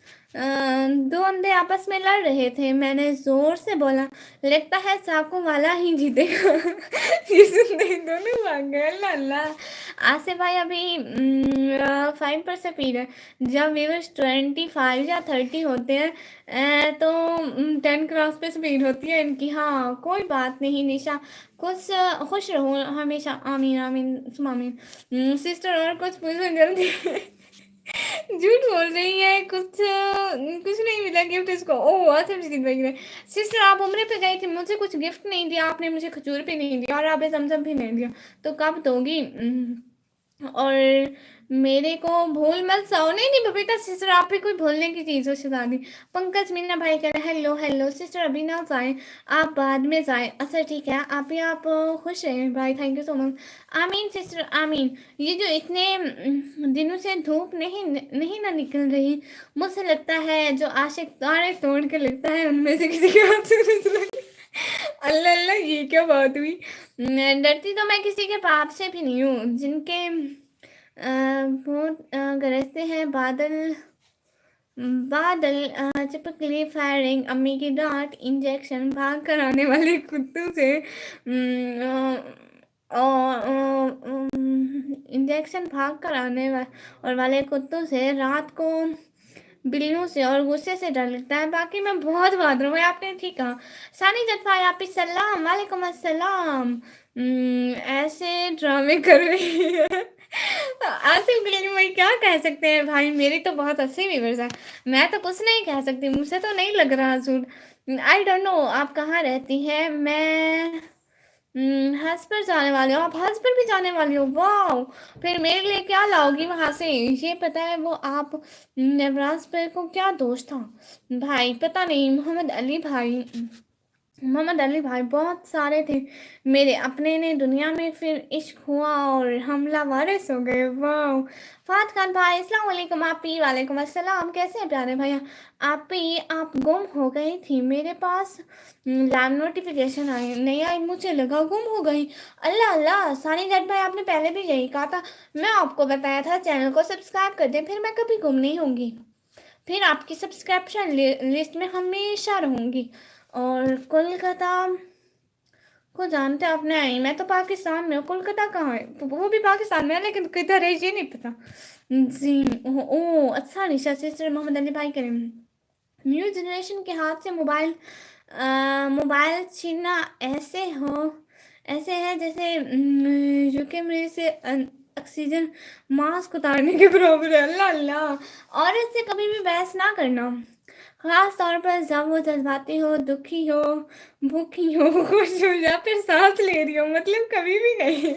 दो अंधे आपस में लड़ रहे थे, मैंने जोर से बोला, लगता है चाकू वाला ही जीतेगा। ये सुनते ही दोनों भाग गए। अल्लाह अल्लाह। आसिफ भाई अभी 5 से पी रहे। जब व्यूअर्स 25 या 30 होते हैं तो 10 क्रॉस पे स्पीड होती है इनकी। हाँ कोई बात नहीं निशा, खुश खुश रहो हमेशा। आमीन आमीन सुम आमीन। सिस्टर और कुछ पूछो जल्दी। झूठ बोल रही है, कुछ कुछ नहीं मिला गिफ्ट इसको। ओह आसिफ जी भाई ने, सिस्टर आप उम्र पे गई थी, मुझे कुछ गिफ्ट नहीं दिया आपने, मुझे खजूर भी नहीं दिया और आप जमजम भी नहीं दिया, तो कब दोगी? और मेरे को भूल मत जाओ। नहीं नहीं बबीता सिस्टर, आप भी कोई भूलने की चीज़ हो शहजादी। पंकज मीना भाई कह रहे हैं हेलो हेलो सिस्टर, अभी ना जाएं, आप बाद में जाएं। अच्छा ठीक है, आप ही आप खुश रहें भाई, थैंक यू सो मच। आमीन सिस्टर आमीन। ये जो इतने दिनों से धूप नहीं नहीं ना निकल रही, मुझसे लगता है जो आशिक तारे तोड़ के लगता है उनमें से किसी के हाथ से निकला। अल्लाह अल्लाह, ये क्या बात हुई। डरती तो मैं किसी के पाप से भी नहीं हूँ। जिनके बहुत गरजते हैं बादल बादल, चिपकली फायरिंग, अम्मी की डांट, इंजेक्शन, भाग कर आने वाले कुत्तों से, इंजेक्शन भाग कर आने और वाले कुत्तों से, रात को बिल्लियों से और गुस्से से डर लगता है। बाकी मैं बहुत बहादुर हूँ, आपने ठीक कहा। सानी जट भाई आप ही सलाम, वालेकुम अस्सलाम। ऐसे ड्रामे कर रही है। आसिफ गली भाई क्या कह सकते हैं भाई, मेरी तो बहुत अच्छी व्यूअर्स है, मैं तो कुछ नहीं कह सकती, मुझसे तो नहीं लग रहा सूट। आई डोंट नो आप कहाँ रहती हैं। मैं हज पर जाने वाली हूँ। आप हज पर भी जाने वाली हो, वाह। फिर मेरे लिए क्या लाओगी वहां से, ये पता है वो आप नवराज पर को क्या दोष था भाई, पता नहीं। मोहम्मद अली भाई बहुत सारे थे मेरे अपने ने दुनिया में, फिर इश्क हुआ और हमला वारिस हो गए, वाह। फात खान भाई अस्सलाम वालेकुम, आप ही वालेकुम अस्सलाम, कैसे हैं प्यारे भैया। आप ही आप गुम हो गई थी, मेरे पास लैम नोटिफिकेशन आई नहीं आई, मुझे लगा गुम हो गई। अल्लाह अल्लाह, सानी जट भाई आपने पहले भी यही कहा था, मैं आपको बताया था चैनल को सब्सक्राइब कर दें, फिर मैं कभी गुम नहीं होंगी, फिर आपकी सब्सक्रिप्शन लिस्ट में हमेशा रहूंगी। और कोलकाता को जानते आपने आई, मैं तो पाकिस्तान में हूँ, कोलकाता कहाँ है, तो वो भी पाकिस्तान में है लेकिन किधर है ये नहीं पता जी। ओ अच्छा, निशा सिस्टर मोहम्मद अली भाई करें, न्यू जनरेशन के हाथ से मोबाइल छीनना ऐसे है जैसे यूके में से ऑक्सीजन मास्क उतारने के बराबर है। अल्लाह अल्लाह, और इससे कभी भी बहस ना करना, खास तौर पर जब वो जज्बाती हो, दुखी हो, भूखी हो, खुश हो या फिर सांस ले रही हो, मतलब कभी भी नहीं।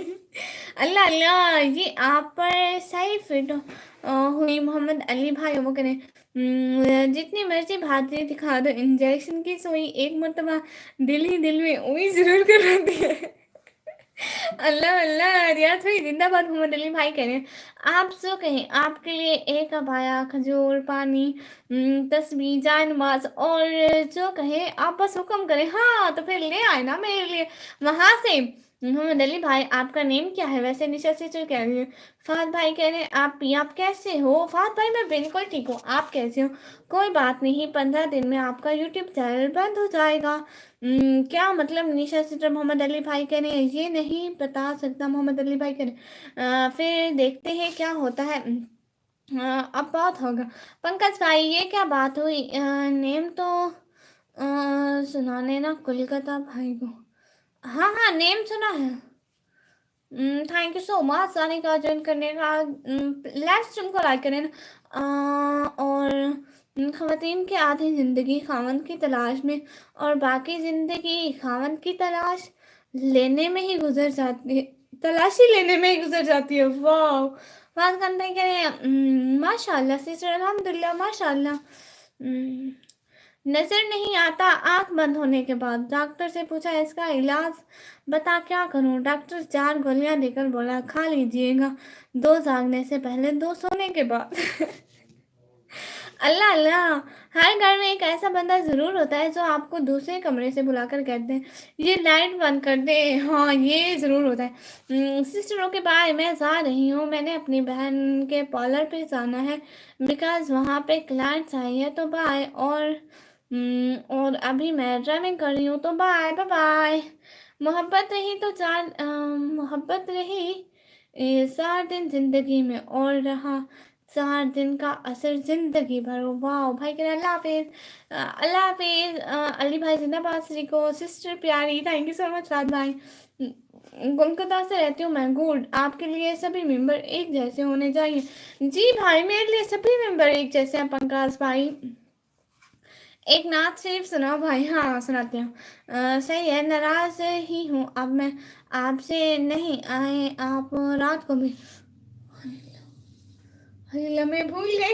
अल्लाह अल्लाह, ये आप पर सही फिट हुई मोहम्मद अली भाई। वो करें जितनी मर्जी भाती दिखा दो, इंजेक्शन की सुई एक मरतबा दिल ही दिल में उई जरूर करवाती है। अल्लाह अल्लाह, रियाज भाई जिंदाबाद। मोहम्मद अली भाई कह रहे हैं आप जो कहें आपके लिए एक अबाया, खजूर, पानी, तस्बीह, जाय नमाज, और जो कहे आप बस हुक्म करें। हाँ तो फिर ले आए ना मेरे लिए वहां से। मोहम्मद अली भाई आपका नेम क्या है वैसे, निशा से जो कह रही है। फात भाई कह रहे हैं आप कैसे हो। फात भाई मैं बिल्कुल ठीक हूँ, आप कैसे हो। कोई बात नहीं, 15 दिन में आपका यूट्यूब चैनल बंद हो जाएगा। क्या मतलब, निशा सिस्टर। मोहम्मद अली भाई कह रहे हैं ये नहीं बता सकता। मोहम्मद अली भाई कह रहे हैं फिर देखते हैं क्या होता है। अब बात होगा। पंकज भाई ये क्या बात हुई, नेम तो सुनाने ना कोलकाता भाई को। हाँ हाँ नेम सुना है। थैंक यू सो मच सानी का ज्वाइन करने का। लाइव स्ट्रीम को लाइक करें और खवातीन की आधी ज़िंदगी खावंद की तलाश में और बाकी ज़िंदगी खावंद की तलाश लेने में ही गुजर जाती है, तलाशी लेने में ही गुजर जाती है, वाह। बात करने के माशाल्लाह सिस्टर, अल्हम्दुलिल्लाह माशाल्लाह। नज़र नहीं आता, आंख बंद होने के बाद डॉक्टर से पूछा इसका इलाज बता क्या करूं। डॉक्टर 4 गोलियां देकर बोला खा लीजिएगा, 2 जागने से पहले, 2 सोने के बाद। अल्लाह अल्लाह, हर घर में एक ऐसा बंदा ज़रूर होता है जो आपको दूसरे कमरे से बुलाकर कहते हैं ये लाइट बंद कर दे। हाँ ये ज़रूर होता है। सिस्टर ओके बाय, मैं जा रही हूँ, मैंने अपनी बहन के पार्लर पे जाना है बिकॉज वहाँ पे क्लाइंट्स आई है, तो बाय। और अभी मैं ड्राइविंग कर रही हूँ, तो बाय बाय बाय। मोहब्बत रही तो मोहब्बत रही 4 दिन ज़िंदगी में और रहा 4 दिन का असर ज़िंदगी भर। वाह भाई कह रहे अल्लाह हाफिज़। अल्लाह हाफिज़। अली भाई जिंदाबाद। श्री को सिस्टर प्यारी, थैंक यू सो मच रात भाई। कोलकाता से रहती हूँ मैं, गुड। आपके लिए सभी मेंबर एक जैसे होने चाहिए। जी भाई मेरे लिए सभी मेंबर एक जैसे हैं पंकज भाई। एक नाथ शरीफ सुनाओ भाई। हाँ सुनाते हूँ। सही है, नाराज ही हूँ अब मैं आपसे, नहीं आए आप रात को भी। अल्लाह मैं भूल गई।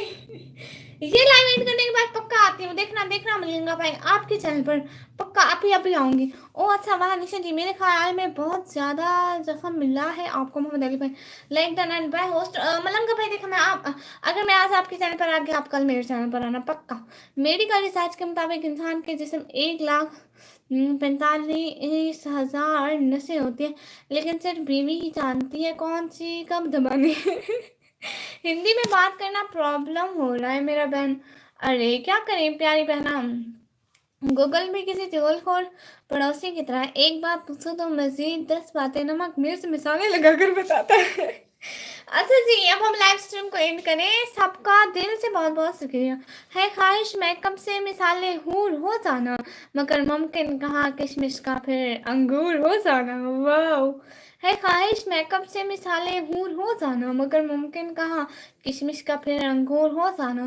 ये लाइव एंड करने के बाद पक्का आती हूँ, देखना मलिंगा भाई आपके चैनल पर पक्का अभी आऊंगी। ओ अच्छा वाह निशा जी, मेरे ख्याल में बहुत ज्यादा जख्म मिला है आपको मोहम्मद अली भाई। Like done and by host Malanga भाई। देखा मैं आप अगर मैं आज आपके चैनल पर आ गया, आप कल मेरे चैनल पर आना पक्का। मेडिकल रिसर्च के मुताबिक इंसान के जिस्म 1,45,000 नसें होती है, लेकिन सिर्फ बीवी ही जानती है कौन सी कब दबानी है। हिंदी में बात करना प्रॉब्लम हो रहा है मेरा बहन। अरे क्या करें प्यारी बहना, गूगल भी किसी चुगलखोर पड़ोसी की तरह एक बात पूछो तो मजीद 10 बातें नमक मिर्च मिसाले लगाकर बताता है। अच्छा जी, अब हम लाइव स्ट्रीम को एंड करें। सबका दिल से बहुत बहुत शुक्रिया। है ख्वाहिश मेकअप से मिसाले हूर हो जाना, मगर मुमकिन कहाँ किशमिश का फिर अंगूर हो जाना। वाह। है ख्वाहिश मेकअप से मिसाले हूर हो जाना, मगर मुमकिन कहाँ किशमिश का फिर अंगूर हो जाना।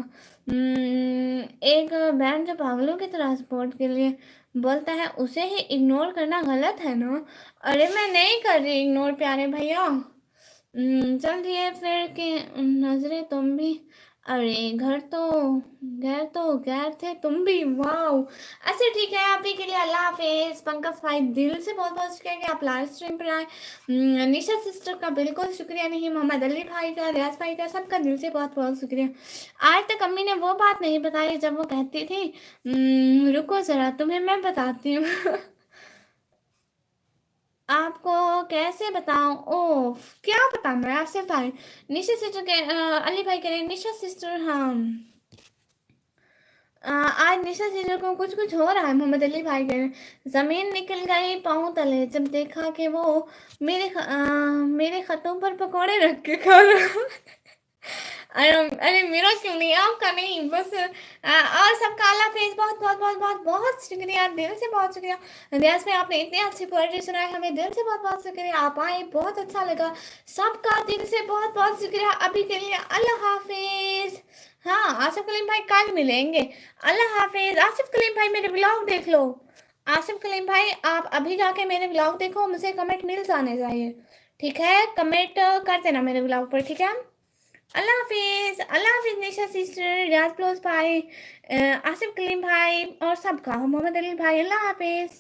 एक बैंड जो पागलों की तरह सपोर्ट के लिए बोलता है, उसे ही इग्नोर करना गलत है ना। अरे मैं नहीं कर रही इग्नोर प्यारे भैया। चल दिए फिर कि नजरे तुम भी। अरे घर तो गैर थे तुम भी। वाओ। अच्छा ठीक है, अभी के लिए अल्लाह हाफिज। पंकज भाई दिल से बहुत बहुत शुक्रिया कि आप लाइव स्ट्रीम पर आए। निशा सिस्टर का बिल्कुल शुक्रिया नहीं, मोहम्मद अली भाई का, रियाज भाई का, सबका दिल से बहुत बहुत शुक्रिया। आज तक अम्मी ने वो बात नहीं बताई जब वो कहती थी रुको जरा तुम्हें मैं बताती हूँ। आपको कैसे बताऊं? ओह क्या बताना है आसिफ भाई। निशा सिस्टर के अली भाई कह रहे हैं निशा सिस्टर हाँ आज निशा सिस्टर को कुछ कुछ हो रहा है। मोहम्मद अली भाई कह रहे हैं जमीन निकल गई पाँव तले जब देखा कि वो मेरे खतों पर पकौड़े रख के खा रहा। अरे मेरा क्यों नहीं, आपका नहीं बस। और सबका अल्लाह हाफिज। बहुत बहुत बहुत बहुत बहुत शुक्रिया, दिल से बहुत शुक्रिया। रियाज में आपने इतनी अच्छी पोएट्री सुनाई, हमें दिल से बहुत बहुत शुक्रिया। आप आए बहुत अच्छा लगा, सबका दिल से बहुत बहुत शुक्रिया। अभी के लिए अल्लाह हाफिज। हाँ आसिफ कलीम भाई कल मिलेंगे। अल्लाह हाफिज। आसिफ कलीम भाई मेरे ब्लॉग देख लो। आसिफ कलीम भाई आप अभी जाके मेरे ब्लॉग देखो, मुझे कमेंट मिल जाने चाहिए। ठीक है, कमेंट कर देना मेरे ब्लॉग पर। ठीक है, अल्लाह हाफिज निशा सिस्टर, रियाज ब्लोस भाई, आसिफ कलीम भाई और सबका, मोहम्मद अली भाई। अल्लाह हाफिज।